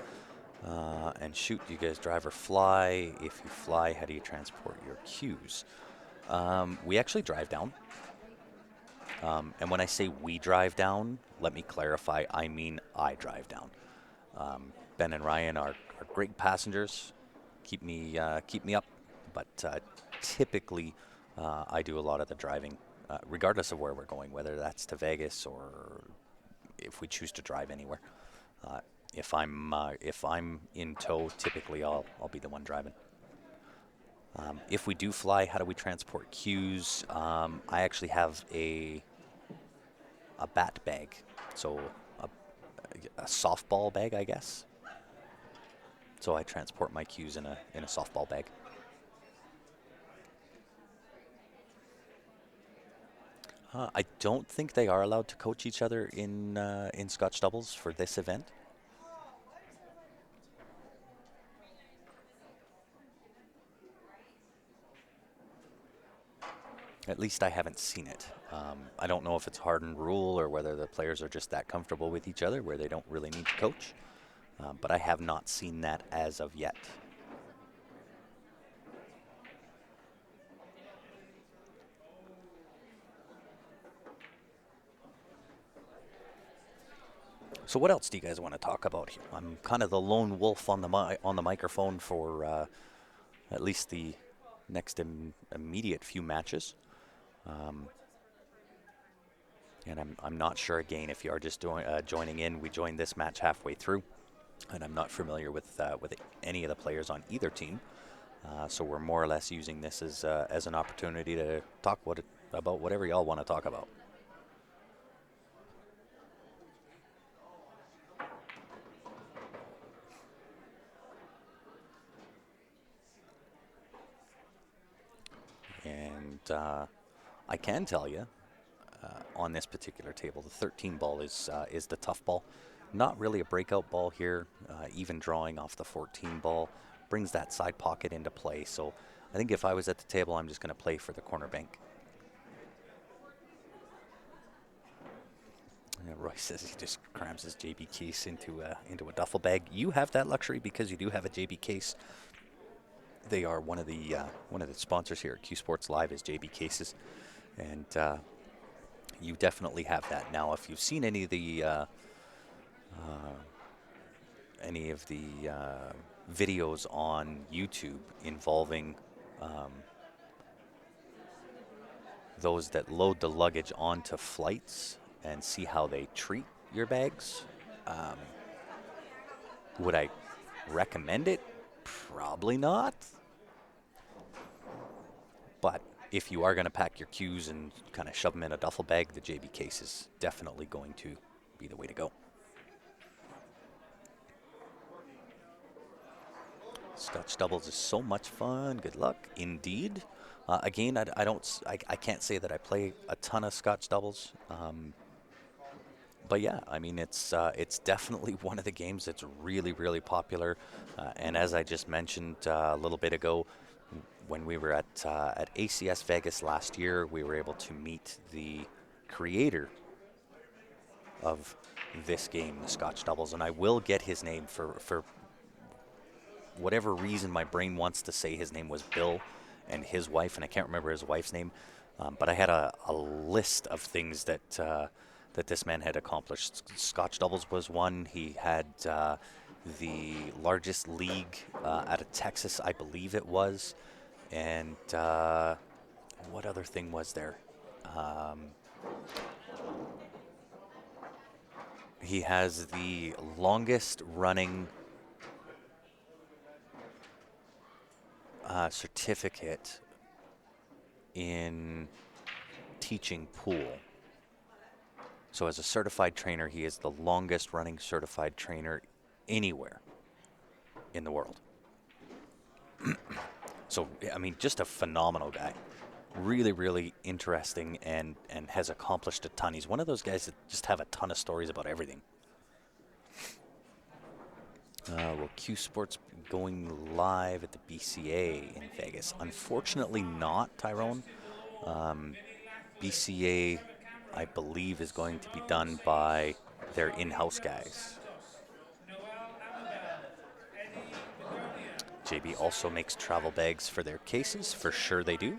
and shoot, do you guys drive or fly? If you fly, how do you transport your cues? We actually drive down. And when I say we drive down, let me clarify, I mean I drive down. Ben and Ryan are great passengers, keep me up, but typically I do a lot of the driving, regardless of where we're going, whether that's to Vegas or if we choose to drive anywhere. Uh, if I'm in tow, typically I'll be the one driving. If we do fly, how do we transport cues? I actually have a bat bag, so a, a softball bag, I guess. So I transport my cues in a softball bag. I don't think they are allowed to coach each other in Scotch doubles for this event. At least I haven't seen it. I don't know if it's hardened rule or whether the players are just that comfortable with each other where they don't really need to coach. But I have not seen that as of yet. So what else do you guys want to talk about here? I'm kind of the lone wolf on the microphone for at least the next immediate few matches. Um, and I'm not sure again if you are just joining in. We joined this match halfway through, and I'm not familiar with any of the players on either team. So we're more or less using this as an opportunity to talk about whatever y'all want to talk about. And I can tell you, on this particular table, the 13 ball is the tough ball. Not really a breakout ball here. Even drawing off the 14 ball brings that side pocket into play. So I think if I was at the table, I'm just going to play for the corner bank. Roy says he just crams his JB case into a duffel bag. You have that luxury because you do have a JB case. They are one of the sponsors here at Q Sports Live is JB Cases, and you definitely have that. Now, if you've seen any of the videos on YouTube involving those that load the luggage onto flights and see how they treat your bags, would I recommend it? Probably not. But if you are going to pack your cues and kind of shove them in a duffel bag, the JB case is definitely going to be the way to go. Scotch doubles is so much fun. Good luck, indeed. Again, I can't say that I play a ton of Scotch doubles. But yeah, I mean, it's definitely one of the games that's really, really popular. And as I just mentioned a little bit ago, when we were at ACS Vegas last year, we were able to meet the creator of this game, the Scotch doubles, and I will get his name for whatever reason, my brain wants to say his name was Bill and his wife, and I can't remember his wife's name. But I had a list of things that this man had accomplished. Scotch doubles was one. He had the largest league out of Texas, I believe it was. And what other thing was there? Um, he has the longest running certificate in teaching pool. So as a certified trainer, he is the longest running certified trainer anywhere in the world. So, I mean, just a phenomenal guy. Really, really interesting and has accomplished a ton. He's one of those guys that just have a ton of stories about everything. Well, Q Sports going live at the BCA in Vegas. Unfortunately not, Tyrone. BCA, I believe, is going to be done by their in-house guys. JB also makes travel bags for their cases. For sure they do.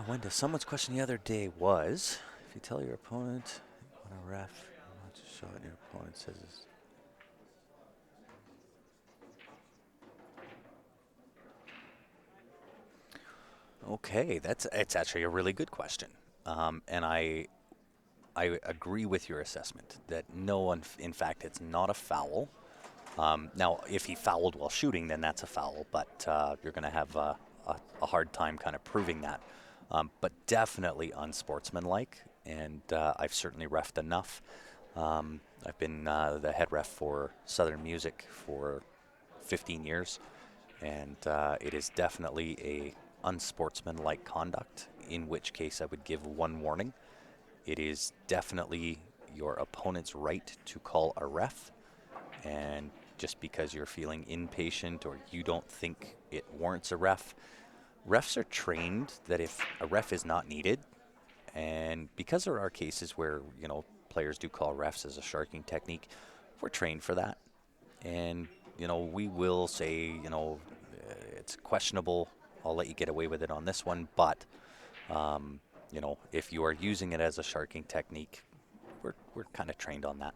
Wenda, someone's question the other day was, if you tell your opponent when a ref wants a shot and your opponent says this. Okay, it's actually a really good question. And I agree with your assessment that no, in fact, it's not a foul. Now, if he fouled while shooting, then that's a foul, but you're going to have a hard time kind of proving that. But definitely unsportsmanlike, and I've certainly reffed enough. I've been the head ref for Southern Music for 15 years, and it is definitely a unsportsmanlike conduct, in which case I would give one warning. It is definitely your opponent's right to call a ref, and just because you're feeling impatient or you don't think it warrants a ref, refs are trained that if a ref is not needed, and because there are cases where, players do call refs as a sharking technique, we're trained for that. And, we will say, it's questionable. I'll let you get away with it on this one, but, if you are using it as a sharking technique, we're kind of trained on that.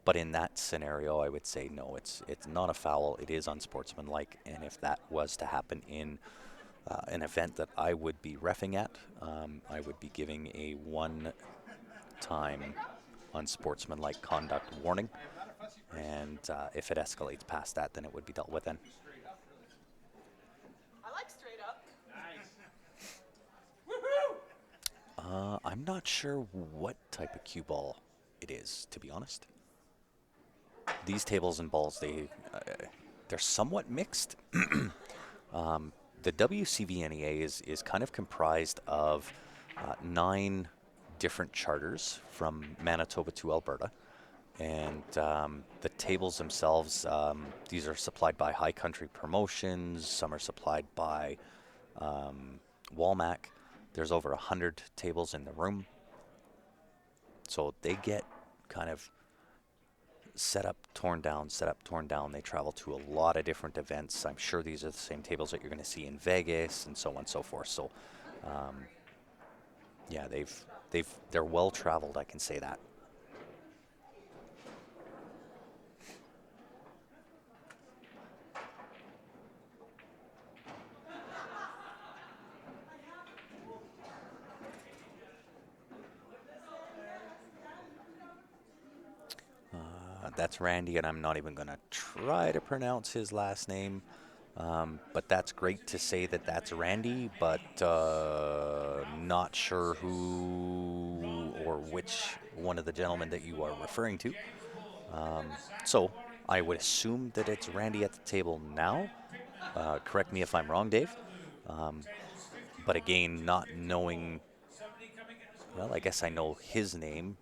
But in that scenario, I would say no, it's not a foul. It is unsportsmanlike, and if that was to happen in an event that I would be reffing at, I would be giving a one-time unsportsmanlike conduct warning, and if it escalates past that, then it would be dealt with then. I'm not sure what type of cue ball it is, to be honest. These tables and balls, they're somewhat mixed. The WCVNEA is kind of comprised of 9 different charters from Manitoba to Alberta. And the tables themselves, these are supplied by High Country Promotions. Some are supplied by Walmac. There's over 100 tables in the room. So they get kind of set up, torn down, set up, torn down. They travel to a lot of different events. I'm sure these are the same tables that you're going to see in Vegas and so on and so forth. So, yeah, they're well traveled. I can say that. That's Randy, and I'm not even going to try to pronounce his last name. But that's great to say that that's Randy, but not sure who or which one of the gentlemen that you are referring to. So I would assume that it's Randy at the table now. Correct me if I'm wrong, Dave. But again, not knowing, well, I guess I know his name.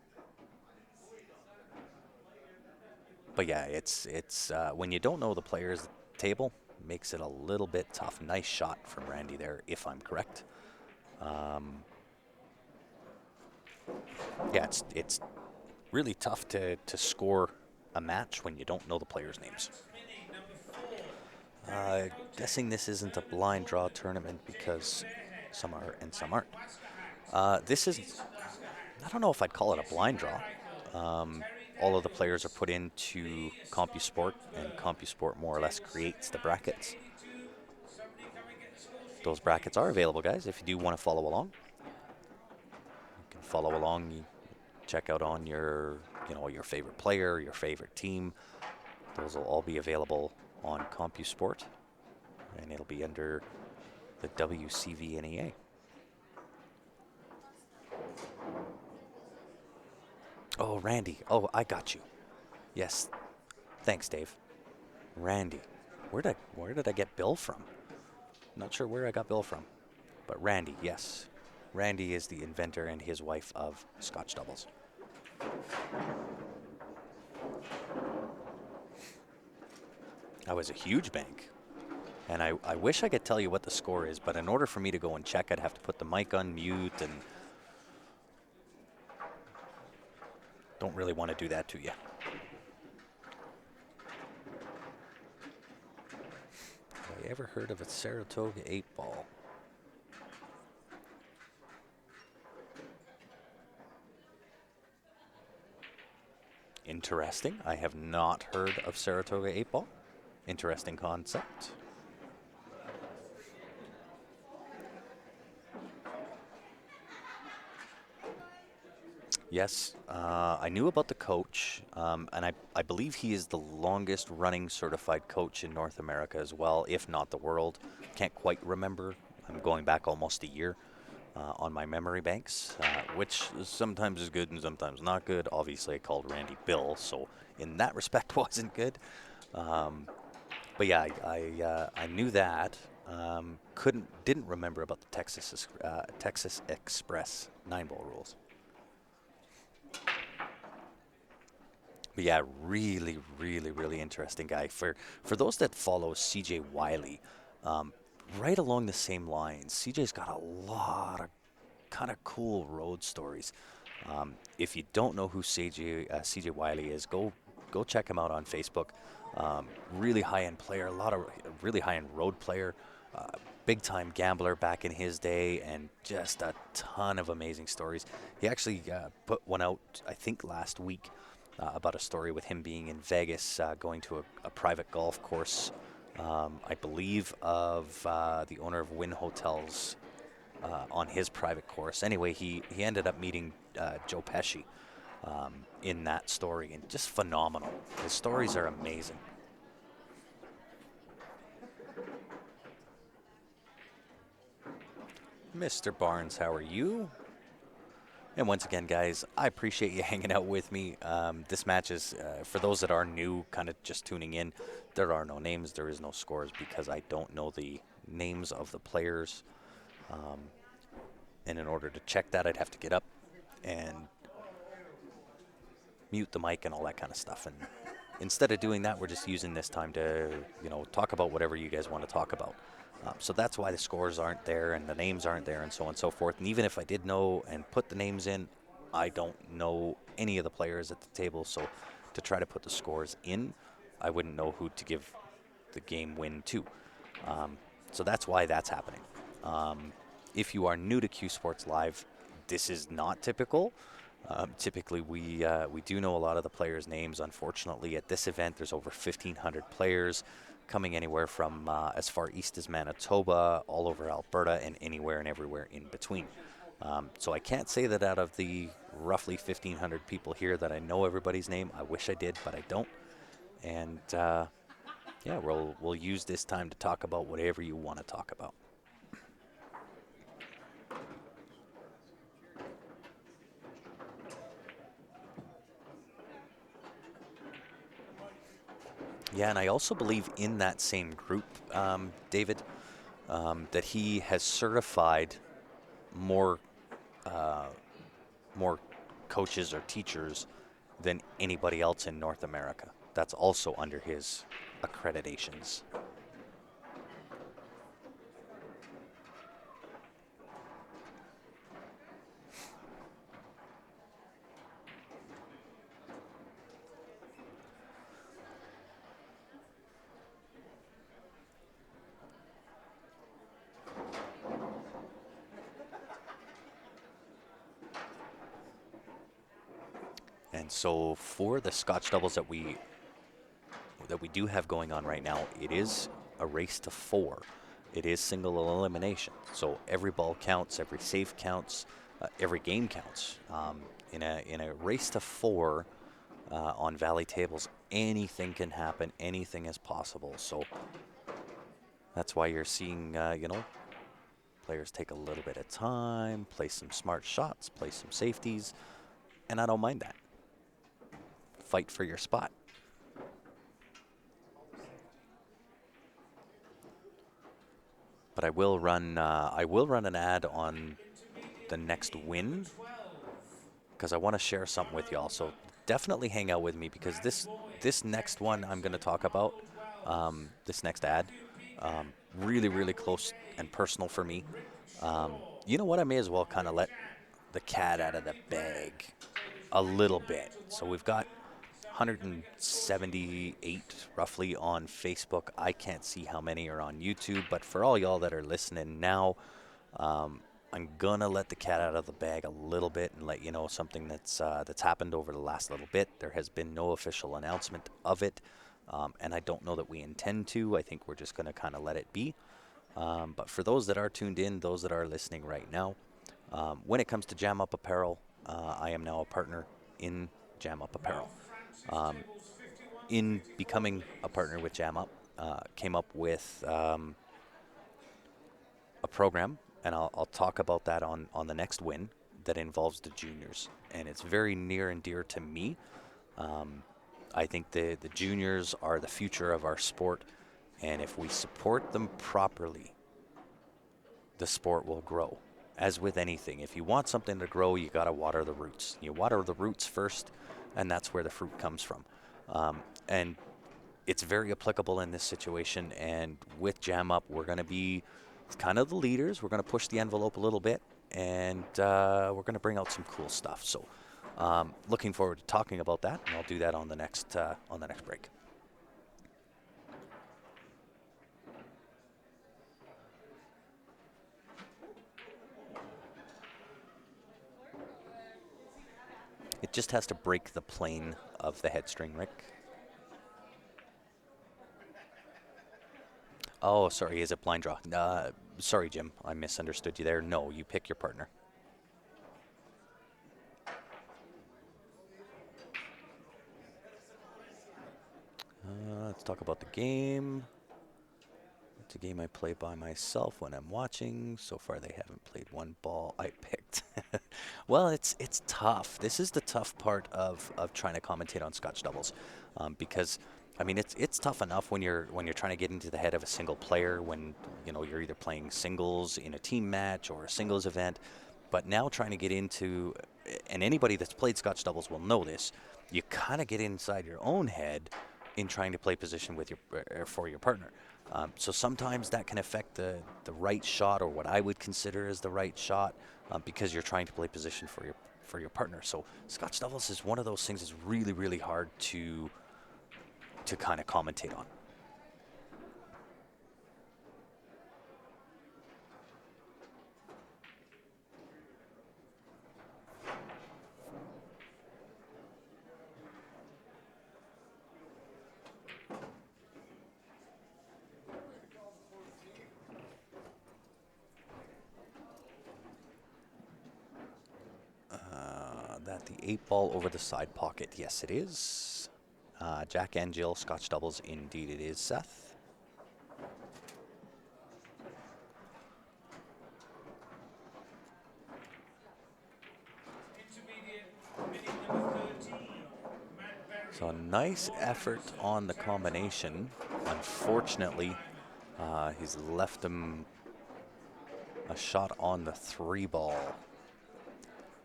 But yeah, it's when you don't know the players' table, makes it a little bit tough. Nice shot from Randy there, if I'm correct. Yeah, it's really tough to score a match when you don't know the players' names. Guessing this isn't a blind draw tournament because some are and some aren't. This is, I don't know if I'd call it a blind draw. All of the players are put into CompuSport, and CompuSport more or less creates the brackets. Those brackets are available, guys, if you do want to follow along. You can follow along. You check out on your, your favorite player, your favorite team. Those will all be available on CompuSport, and it'll be under the WCVNEA. Oh, Randy. Oh, I got you. Yes. Thanks, Dave. Randy. Where did I get Bill from? Not sure where I got Bill from. But Randy, yes. Randy is the inventor and his wife of Scotch doubles. That was a huge bank. And I wish I could tell you what the score is, but in order for me to go and check, I'd have to put the mic on mute, and don't really want to do that to you. Have I ever heard of a Saratoga 8-ball? Interesting. I have not heard of Saratoga 8-ball. Interesting concept. Yes, I knew about the coach, and I believe he is the longest running certified coach in North America as well, if not the world. Can't quite remember. I'm going back almost a year on my memory banks, which sometimes is good and sometimes not good. Obviously, I called Randy Bill, so in that respect wasn't good. But yeah, I knew that. Didn't remember about the Texas Express 9-ball rules. But yeah, really, really, really interesting guy. For those that follow CJ Wiley, right along the same lines, CJ's got a lot of kind of cool road stories. If you don't know who CJ Wiley is, go check him out on Facebook. Really high-end player, a lot of really high-end road player, big-time gambler back in his day, and just a ton of amazing stories. He actually put one out, I think, last week about a story with him being in Vegas, going to a private golf course, I believe, of the owner of Wynn Hotels on his private course. Anyway, he ended up meeting Joe Pesci in that story, and just phenomenal. His stories are amazing. Mr. Barnes, how are you? And once again, guys, I appreciate you hanging out with me. This match is, for those that are new, kind of just tuning in, there are no names, there is no scores, because I don't know the names of the players. And in order to check that, I'd have to get up and mute the mic and all that kind of stuff. And instead of doing that, we're just using this time to, talk about whatever you guys want to talk about. So that's why the scores aren't there and the names aren't there and so on and so forth. And even if I did know and put the names in, I don't know any of the players at the table. So to try to put the scores in, I wouldn't know who to give the game win to. So that's why that's happening. If you are new to Q Sports Live, this is not typical. Typically, we do know a lot of the players' names. Unfortunately, at this event, there's over 1,500 players coming anywhere from as far east as Manitoba, all over Alberta, and anywhere and everywhere in between. So I can't say that out of the roughly 1,500 people here that I know everybody's name. I wish I did, but I don't. And yeah, we'll use this time to talk about whatever you want to talk about. Yeah, and I also believe in that same group, David, that he has certified more coaches or teachers than anybody else in North America. That's also under his accreditations. And so for the Scotch doubles that we do have going on right now, it is a race to 4. It is single elimination. So every ball counts, every save counts, every game counts. In a race to 4 on Valley tables, anything can happen. Anything is possible. So that's why you're seeing, players take a little bit of time, play some smart shots, play some safeties, and I don't mind that. Fight for your spot. But I will run an ad on the next win because I want to share something with y'all. So definitely hang out with me because this next one I'm going to talk about, this next ad, really, really close and personal for me. You know what? I may as well kind of let the cat out of the bag a little bit. So we've got 178 roughly on Facebook. I can't see how many are on YouTube, but for all y'all that are listening now, I'm gonna let the cat out of the bag a little bit and let you know something that's happened over the last little bit. There has been no official announcement of it, and I don't know that we intend to. I think we're just gonna kind of let it be. But for those that are tuned in, those that are listening right now, when it comes to Jam Up Apparel, I am now a partner in Jam Up Apparel. In becoming a partner with Jam Up, came up with a program, and I'll talk about that on the next win that involves the juniors, and it's very near and dear to me. I think the juniors are the future of our sport, and if we support them properly, the sport will grow. As with anything, if you want something to grow, you got to water the roots. You water the roots first, and that's where the fruit comes from. And it's very applicable in this situation. And with Jam Up, we're going to be kind of the leaders. We're going to push the envelope a little bit, and we're going to bring out some cool stuff. So, looking forward to talking about that, and I'll do that on the next break. It just has to break the plane of the head string, Rick. Oh, sorry, is it blind draw? Sorry, Jim, I misunderstood you there. No, you pick your partner. Let's talk about the game. It's a game I play by myself when I'm watching. So far, they haven't played one ball I picked. Well, it's tough. This is the tough part of trying to commentate on Scotch doubles, because I mean it's tough enough when you're trying to get into the head of a single player when you're either playing singles in a team match or a singles event, but now trying to get into, and anybody that's played Scotch doubles will know this, you kind of get inside your own head in trying to play position with for your partner. So sometimes that can affect the right shot, or what I would consider as the right shot, because you're trying to play position for your partner. So Scotch doubles is one of those things that's really, really hard to kind of commentate on. That the 8-ball over the side pocket. Yes, it is. Jack and Jill, Scotch doubles. Indeed, it is, Seth. So a nice effort on the combination. Unfortunately, he's left him a shot on the 3-ball.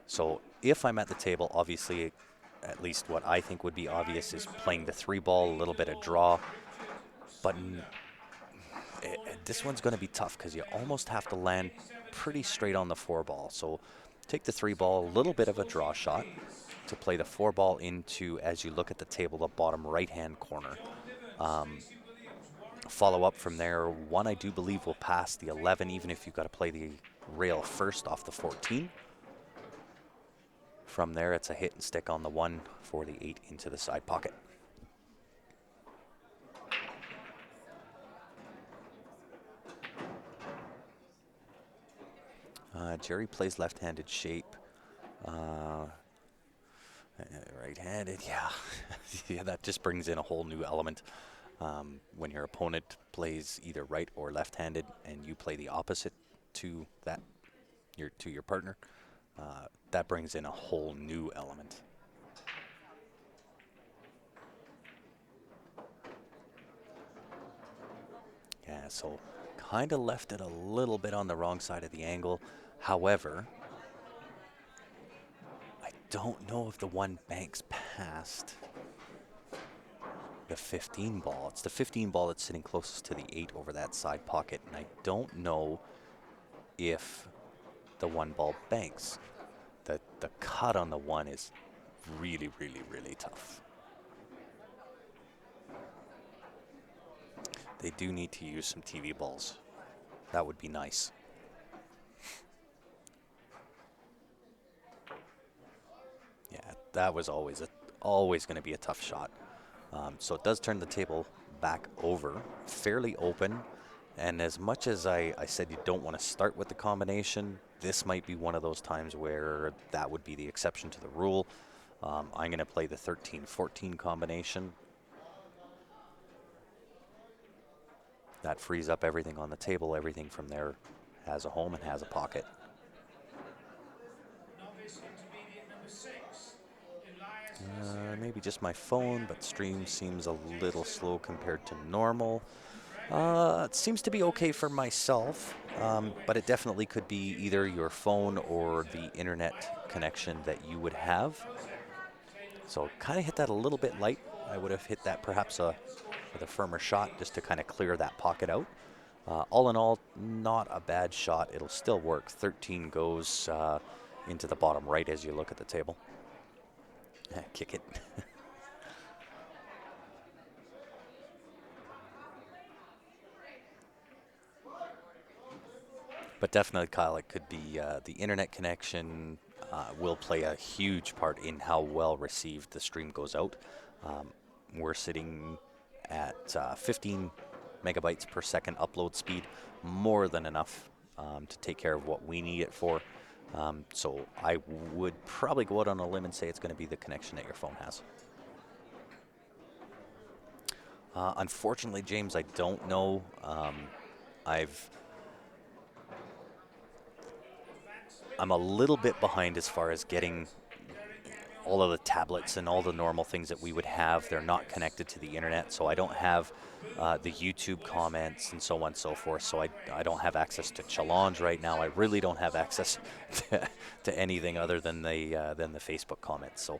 So if I'm at the table, obviously, at least what I think would be obvious is playing the 3-ball, a little bit of draw. But this one's going to be tough because you almost have to land pretty straight on the 4-ball. So take the 3-ball, a little bit of a draw shot to play the 4-ball into, as you look at the table, the bottom right-hand corner. Follow up from there. One I do believe will pass the 11, even if you've got to play the rail first off the 14. From there, it's a hit and stick on the 1 for the 8 into the side pocket. Jerry plays left-handed shape. Right-handed, yeah. Yeah, that just brings in a whole new element. When your opponent plays either right or left-handed and you play the opposite to that, to your partner, that brings in a whole new element. Yeah, so kind of left it a little bit on the wrong side of the angle. However, I don't know if the 1 banks past the 15 ball. It's the 15 ball that's sitting closest to the 8 over that side pocket, and I don't know if the 1 ball banks. The cut on the 1 is really, really, really tough. They do need to use some TV balls. That would be nice. Yeah, that was always going to be a tough shot. So it does turn the table back over, fairly open. And as much as I said you don't want to start with the combination, this might be one of those times where that would be the exception to the rule. I'm going to play the 13-14 combination. That frees up everything on the table. Everything from there has a home and has a pocket. Maybe just my phone, but stream seems a little slow compared to normal. It seems to be okay for myself, but it definitely could be either your phone or the internet connection that you would have. So kind of hit that a little bit light. I would have hit that perhaps with a firmer shot just to kind of clear that pocket out. All in all, not a bad shot. It'll still work. 13 goes into the bottom right as you look at the table. Kick it. But definitely, Kyle, it could be the internet connection will play a huge part in how well received the stream goes out. We're sitting at 15 megabytes per second upload speed, more than enough to take care of what we need it for. So I would probably go out on a limb and say it's going to be the connection that your phone has. Unfortunately, James, I don't know. I'm a little bit behind as far as getting all of the tablets and all the normal things that we would have. They're not connected to the internet, so I don't have the YouTube comments and so on and so forth. So I don't have access to Challenge right now. I really don't have access to anything other than the Facebook comments. So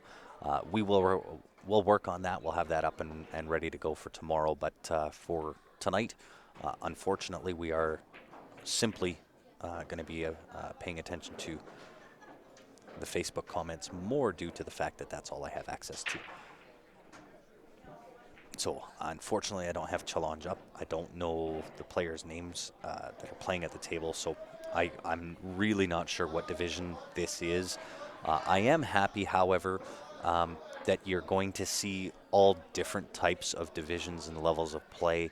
we'll work on that. We'll have that up and ready to go for tomorrow. But for tonight, unfortunately, we are simply going to be paying attention to the Facebook comments more due to the fact that that's all I have access to. So unfortunately, I don't have Challenge up. I don't know the players' names that are playing at the table, so I'm really not sure what division this is. I am happy, however, that you're going to see all different types of divisions and levels of play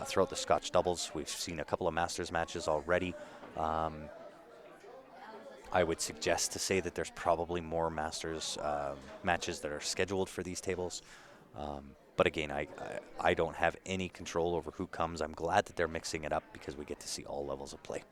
throughout the Scotch doubles. We've seen a couple of Masters matches already. I would suggest to say that there's probably more Masters matches that are scheduled for these tables. But again, I don't have any control over who comes. I'm glad that they're mixing it up because we get to see all levels of play.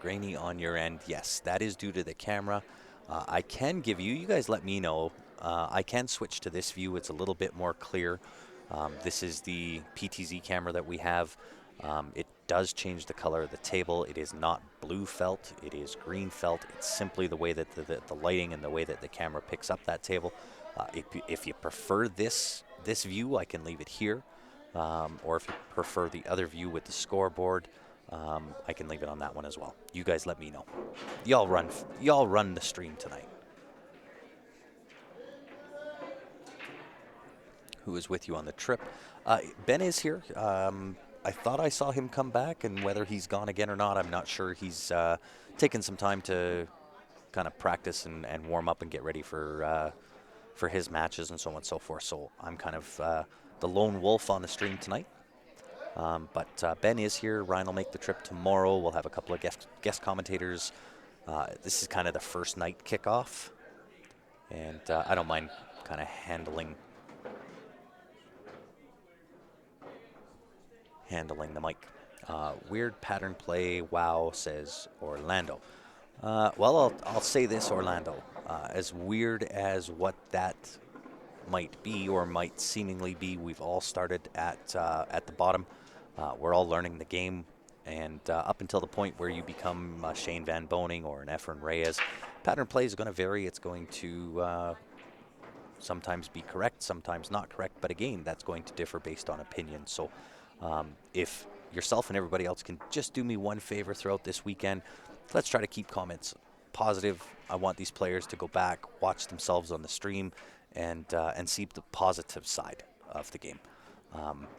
Grainy on your end. Yes, that is due to the camera. I can give you guys let me know. I can switch to this view. It's a little bit more clear. This is the PTZ camera that we have. It does change the color of the table. It is not blue felt. It is green felt. It's simply the way that the lighting and the way that the camera picks up that table. If you prefer this view, I can leave it here. Or if you prefer the other view with the scoreboard, I can leave it on that one as well. You guys let me know. Y'all run the stream tonight. who is with you on the trip. Ben is here. I thought I saw him come back, and whether he's gone again or not, I'm not sure. He's taken some time to kind of practice and warm up and get ready for his matches and so on and so forth. So I'm kind of the lone wolf on the stream tonight. But Ben is here. Ryan will make the trip tomorrow. We'll have a couple of guest commentators. This is kind of the first night kickoff, and I don't mind kind of handling the mic. Weird pattern play, wow, says Orlando. Well, I'll say this, Orlando. As weird as what that might be or might seemingly be, we've all started at the bottom. We're all learning the game, and up until the point where you become Shane Van Boning or an Efren Reyes, pattern play is going to vary. It's going to sometimes be correct, sometimes not correct, but again, that's going to differ based on opinion. So if yourself and everybody else can just do me one favor throughout this weekend, let's try to keep comments positive. I want these players to go back, watch themselves on the stream, and see the positive side of the game.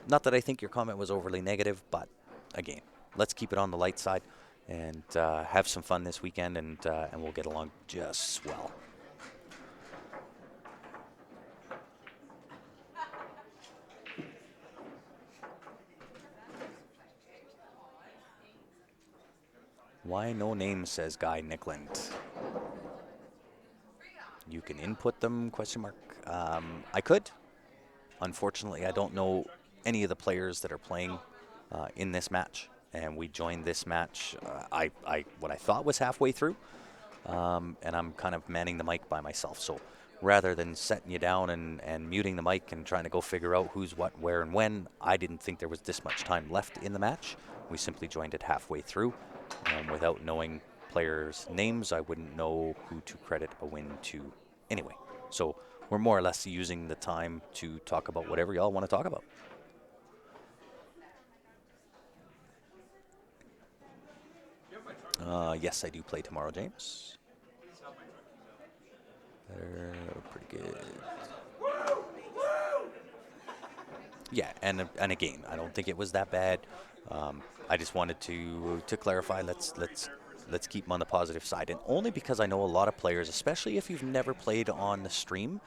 Not that I think your comment was overly negative, but again, let's keep it on the light side and have some fun this weekend, and we'll get along just swell. Why no name, says Guy Nickland. You can input them, question mark. I could. Unfortunately, I don't know any of the players that are playing in this match. And we joined this match, what I thought was halfway through. And I'm kind of manning the mic by myself. So rather than setting you down and muting the mic and trying to go figure out who's what, where, and when, I didn't think there was this much time left in the match. We simply joined it halfway through. Without knowing players' names, I wouldn't know who to credit a win to anyway. So we're more or less using the time to talk about whatever y'all want to talk about. Yes, I do play tomorrow, James. They're pretty good. Yeah, and again, I don't think it was that bad. I just wanted to clarify. Let's keep them on the positive side, and only because I know a lot of players, especially if you've never played on the stream,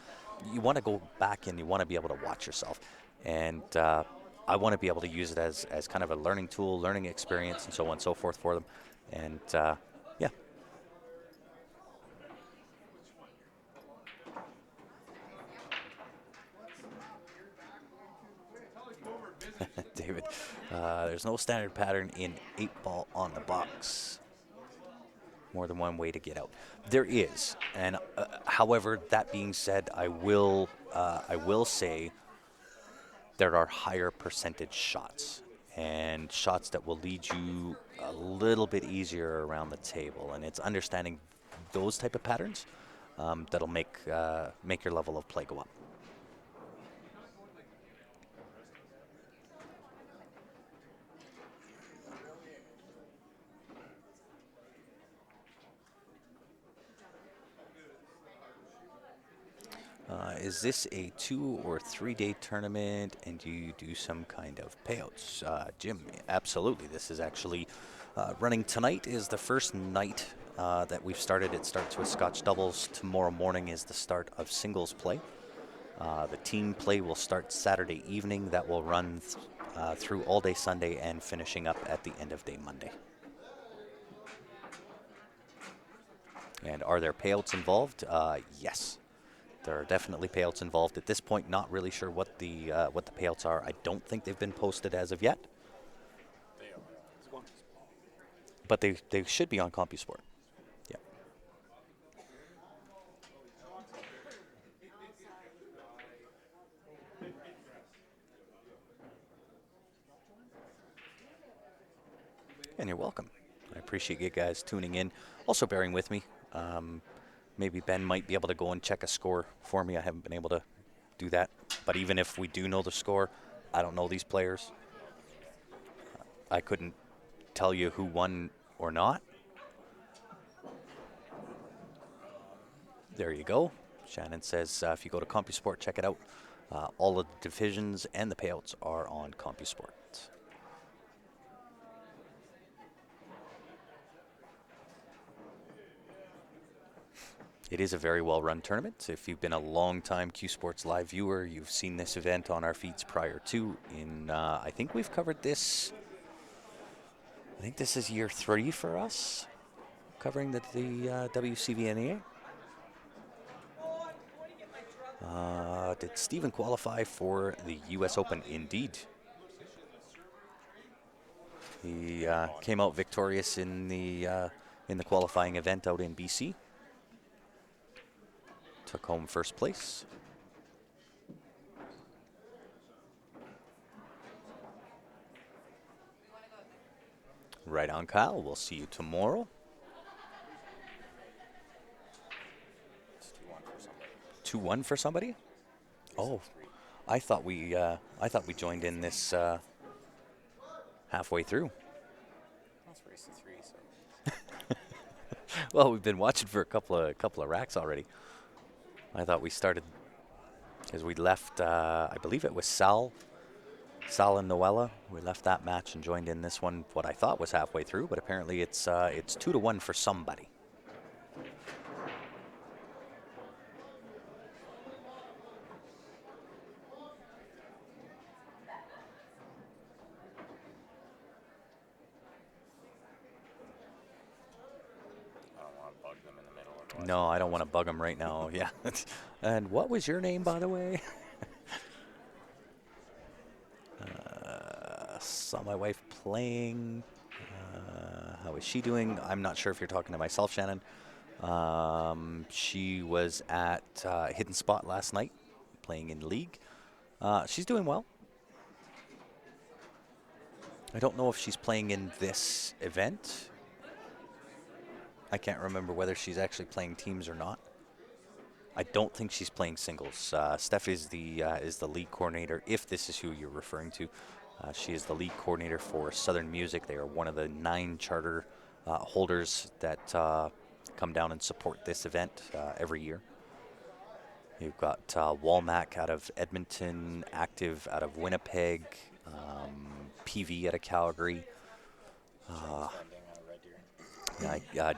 you want to go back and you want to be able to watch yourself, and I want to be able to use it as kind of a learning tool, learning experience, and so on and so forth for them, and yeah. David, there's no standard pattern in 8-ball on the box. More than one way to get out. There is, and however, that being said, I will say there are higher percentage shots and shots that will lead you a little bit easier around the table, and it's understanding those type of patterns that'll make your level of play go up. Is this a 2 or 3 day tournament, and do you do some kind of payouts? Jim, absolutely. This is actually running tonight is the first night that we've started. It starts with Scotch doubles. Tomorrow morning is the start of singles play. The team play will start Saturday evening. That will run through all day Sunday and finishing up at the end of day Monday. And are there payouts involved? Yes. There are definitely payouts involved. At this point, not really sure what the payouts are. I don't think they've been posted as of yet. But they should be on CompuSport. Yeah. And you're welcome. I appreciate you guys tuning in. Also bearing with me. Maybe Ben might be able to go and check a score for me. I haven't been able to do that. But even if we do know the score, I don't know these players. I couldn't tell you who won or not. There you go. Shannon says if you go to CompuSport, check it out. All of the divisions and the payouts are on CompuSport. It is a very well-run tournament. If you've been a long-time Q Sports Live viewer, you've seen this event on our feeds prior to. I think we've covered this. I think this is year 3 for us, covering the WCVNEA. Did Steven qualify for the U.S. Open? Indeed. He came out victorious in the qualifying event out in BC. Took home first place. Right on, Kyle. We'll see you tomorrow. 2-1 for somebody. Oh, I thought we joined in this halfway through. Well, we've been watching for a couple of racks already. I thought we started as we left. I believe it was Sal and Noella. We left that match and joined in this one. What I thought was halfway through, but apparently it's 2-1 for somebody. No, I don't want to bug them right now. Yeah. And what was your name, by the way? Saw my wife playing. How is she doing? I'm not sure if you're talking to myself, Shannon. She was at Hidden Spot last night, playing in League. She's doing well. I don't know if she's playing in this event. I can't remember whether she's actually playing teams or not. I don't think she's playing singles. Steph is the league coordinator, if this is who you're referring to. She is the league coordinator for Southern Music. They are one of the 9 charter holders that come down and support this event every year. You've got Walmack out of Edmonton, Active out of Winnipeg, PV out of Calgary.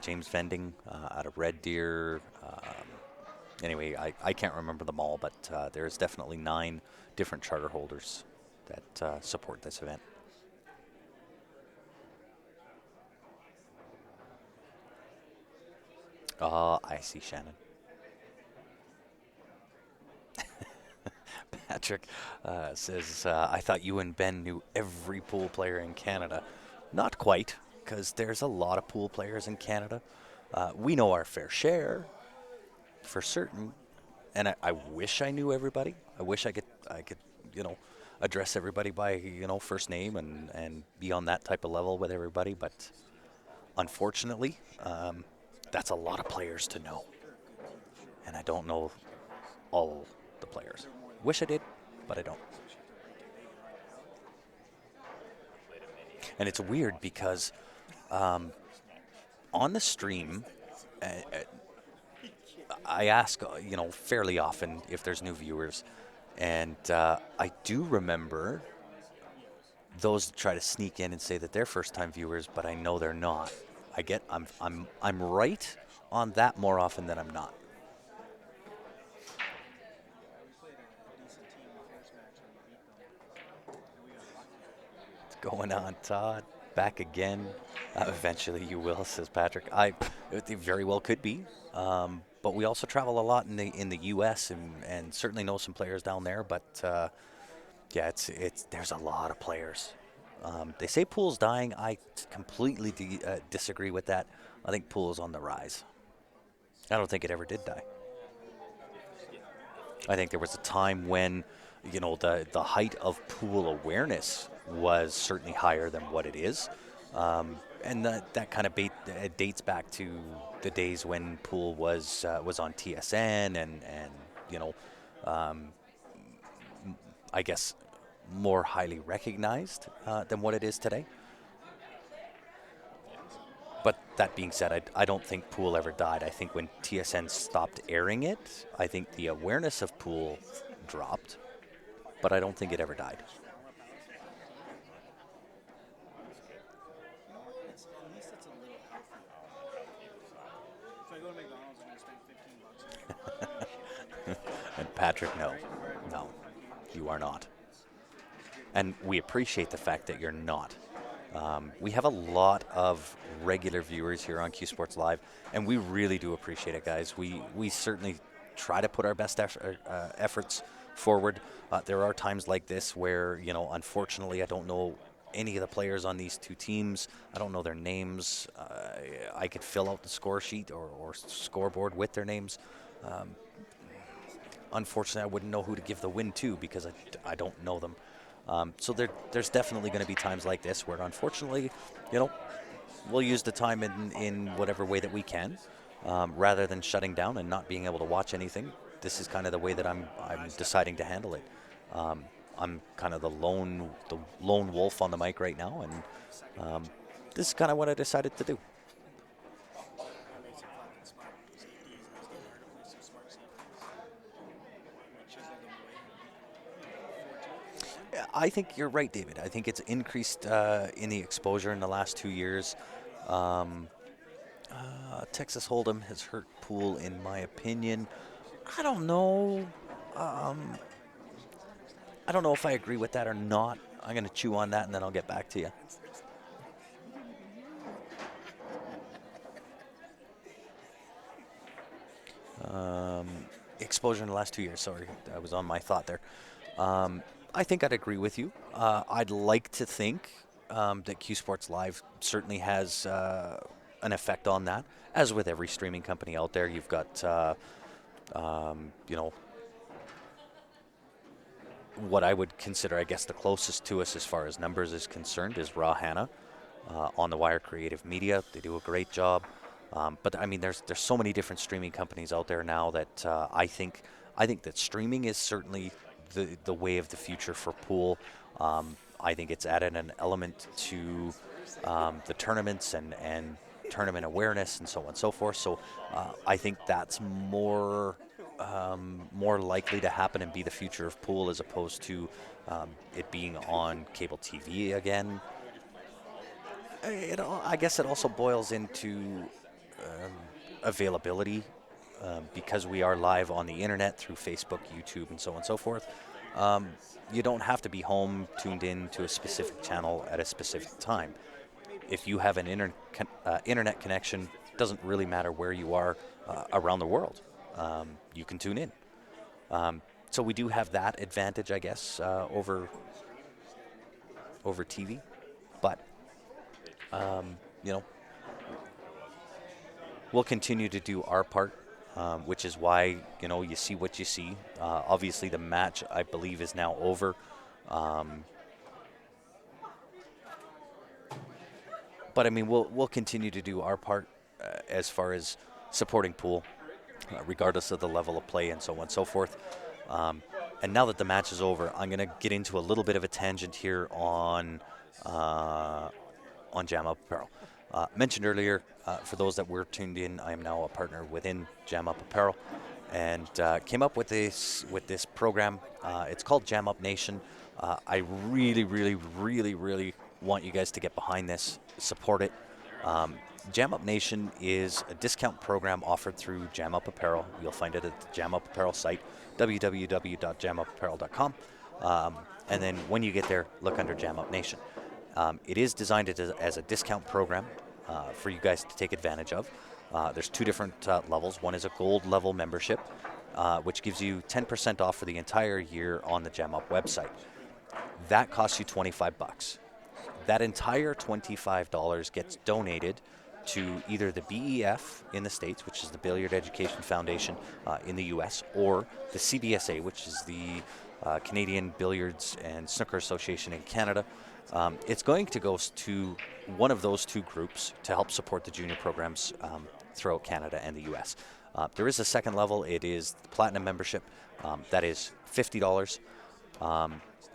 James Vending out of Red Deer. Anyway, I can't remember them all, but there's definitely 9 different charter holders that support this event. I see, Shannon. Patrick says, I thought you and Ben knew every pool player in Canada. Not quite, because there's a lot of pool players in Canada. We know our fair share, for certain. And I wish I knew everybody. I wish I could, address everybody by, first name and be on that type of level with everybody. But unfortunately, that's a lot of players to know. And I don't know all the players. Wish I did, but I don't. And it's weird because on the stream, I ask, fairly often if there's new viewers. And I do remember those that try to sneak in and say that they're first-time viewers, but I know they're not. I'm right on that more often than I'm not. What's going on, Todd? Back again. Eventually you will, says Patrick. It very well could be. But we also travel a lot in the U.S. and certainly know some players down there. But there's a lot of players. They say pool's dying. I completely disagree with that. I think pool is on the rise. I don't think it ever did die. I think there was a time when, the height of pool awareness was certainly higher than what it is. And that kind of dates back to the days when pool was on TSN and I guess more highly recognized than what it is today. But that being said, I don't think pool ever died. I think when TSN stopped airing it, I think the awareness of pool dropped. but I don't think it ever died. At least it's a little healthy. If I go to McDonald's, I'm gonna spend $15 And Patrick, no, right? no, you are not. And we appreciate the fact that you're not. We have a lot of regular viewers here on Q Sports Live, and we really do appreciate it, guys. We certainly try to put our best efforts forward. There are times like this where, unfortunately, I don't know any of the players on these two teams. I don't know their names. I could fill out the score sheet or scoreboard with their names. Unfortunately, I wouldn't know who to give the win to because I don't know them. So there's definitely going to be times like this where, unfortunately, we'll use the time in whatever way that we can, rather than shutting down and not being able to watch anything. This is kind of the way that I'm deciding to handle it. I'm kind of the lone wolf on the mic right now, and this is kind of what I decided to do. That makes it fucking smart. Safety is nice. Getting rid of play some smart safeties. Which is like a 14. I think you're right, David. I think it's increased in the exposure in the last 2 years. Texas Hold'em has hurt pool, in my opinion. I don't know. I don't know if I agree with that or not. I'm going to chew on that and then I'll get back to you. Exposure in the last 2 years. Sorry, I was on my thought there. I think I'd agree with you. I'd like to think that Q Sports Live certainly has an effect on that. As with every streaming company out there, you've got, what I would consider, I guess, the closest to us as far as numbers is concerned is Raw Hannah on the Wire Creative Media. They do a great job. But I mean, there's so many different streaming companies out there now that I think that streaming is certainly the way of the future for pool. I think it's added an element to the tournaments and tournament awareness and so on and so forth. So I think that's more likely to happen and be the future of pool as opposed to it being on cable TV again. I guess it also boils into availability, because we are live on the internet through Facebook, YouTube, and so on and so forth. You don't have to be home tuned in to a specific channel at a specific time. If you have an internet connection, it doesn't really matter where you are around the world. You can tune in. So we do have that advantage, I guess, over TV. But we'll continue to do our part, which is why you see what you see. Obviously, the match, I believe, is now over. But I mean, we'll continue to do our part as far as supporting pool, regardless of the level of play and so on and so forth. And now that the match is over, I'm going to get into a little bit of a tangent here on Jam Up Apparel. Mentioned earlier, for those that were tuned in, I am now a partner within Jam Up Apparel, and came up with this program. It's called Jam Up Nation. I really, really, really, really want you guys to get behind this, support it. Jam Up Nation is a discount program offered through Jam Up Apparel. You'll find it at the Jam Up Apparel site, www.jamupapparel.com. And then when you get there, look under Jam Up Nation. It is designed as a discount program for you guys to take advantage of. There's two different levels. One is a gold level membership, which gives you 10% off for the entire year on the Jam Up website. That costs you $25. That entire $25 gets donated to either the BEF in the States, which is the Billiard Education Foundation in the U.S., or the CBSA, which is the Canadian Billiards and Snooker Association in Canada. It's going to go to one of those two groups to help support the junior programs throughout Canada and the U.S. There is a second level. It is the Platinum membership. That is $50.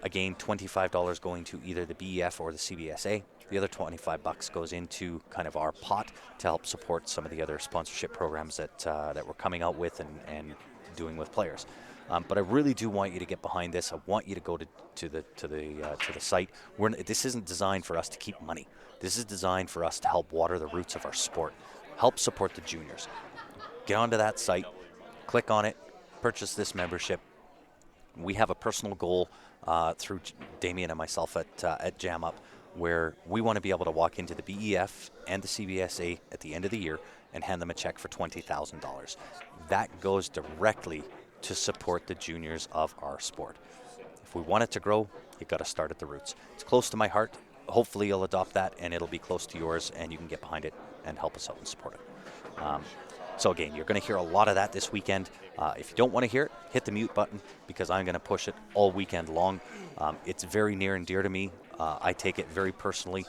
Again, $25 going to either the BEF or the CBSA. The other $25 goes into kind of our pot to help support some of the other sponsorship programs that we're coming out with and doing with players. But I really do want you to get behind this. I want you to go to the site. This isn't designed for us to keep money. This is designed for us to help water the roots of our sport, help support the juniors. Get onto that site, click on it, purchase this membership. We have a personal goal through Damien and myself at Jam Up, where we want to be able to walk into the BEF and the CBSA at the end of the year and hand them a check for $20,000. That goes directly to support the juniors of our sport. If we want it to grow, you've got to start at the roots. It's close to my heart. Hopefully you'll adopt that and it'll be close to yours and you can get behind it and help us out and support it. So again, you're going to hear a lot of that this weekend. If you don't want to hear it, hit the mute button because I'm going to push it all weekend long. It's very near and dear to me. I take it very personally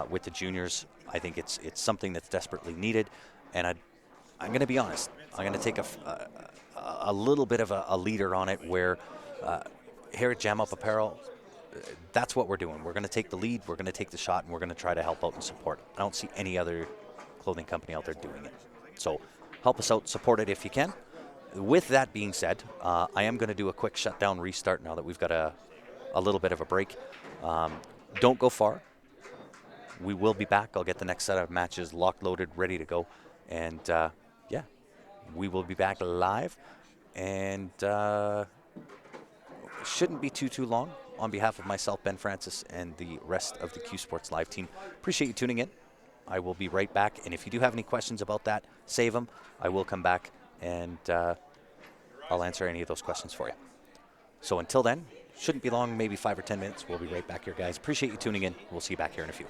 with the juniors. I think it's something that's desperately needed. And I'm going to be honest. I'm going to take a little bit of a leader on it where here at Jam Up Apparel, that's what we're doing. We're going to take the lead, we're going to take the shot, and we're going to try to help out and support. I don't see any other clothing company out there doing it. So help us out, support it if you can. With that being said, I am going to do a quick shutdown restart now that we've got a little bit of a break. Don't go far. We will be back. I'll get the next set of matches locked, loaded, ready to go. And yeah, we will be back live. And shouldn't be too long. On behalf of myself, Ben Francis, and the rest of the Q Sports Live team, appreciate you tuning in. I will be right back. And if you do have any questions about that, save them. I will come back and I'll answer any of those questions for you. So until then, shouldn't be long, maybe 5 or 10 minutes. We'll be right back here, guys. Appreciate you tuning in. We'll see you back here in a few.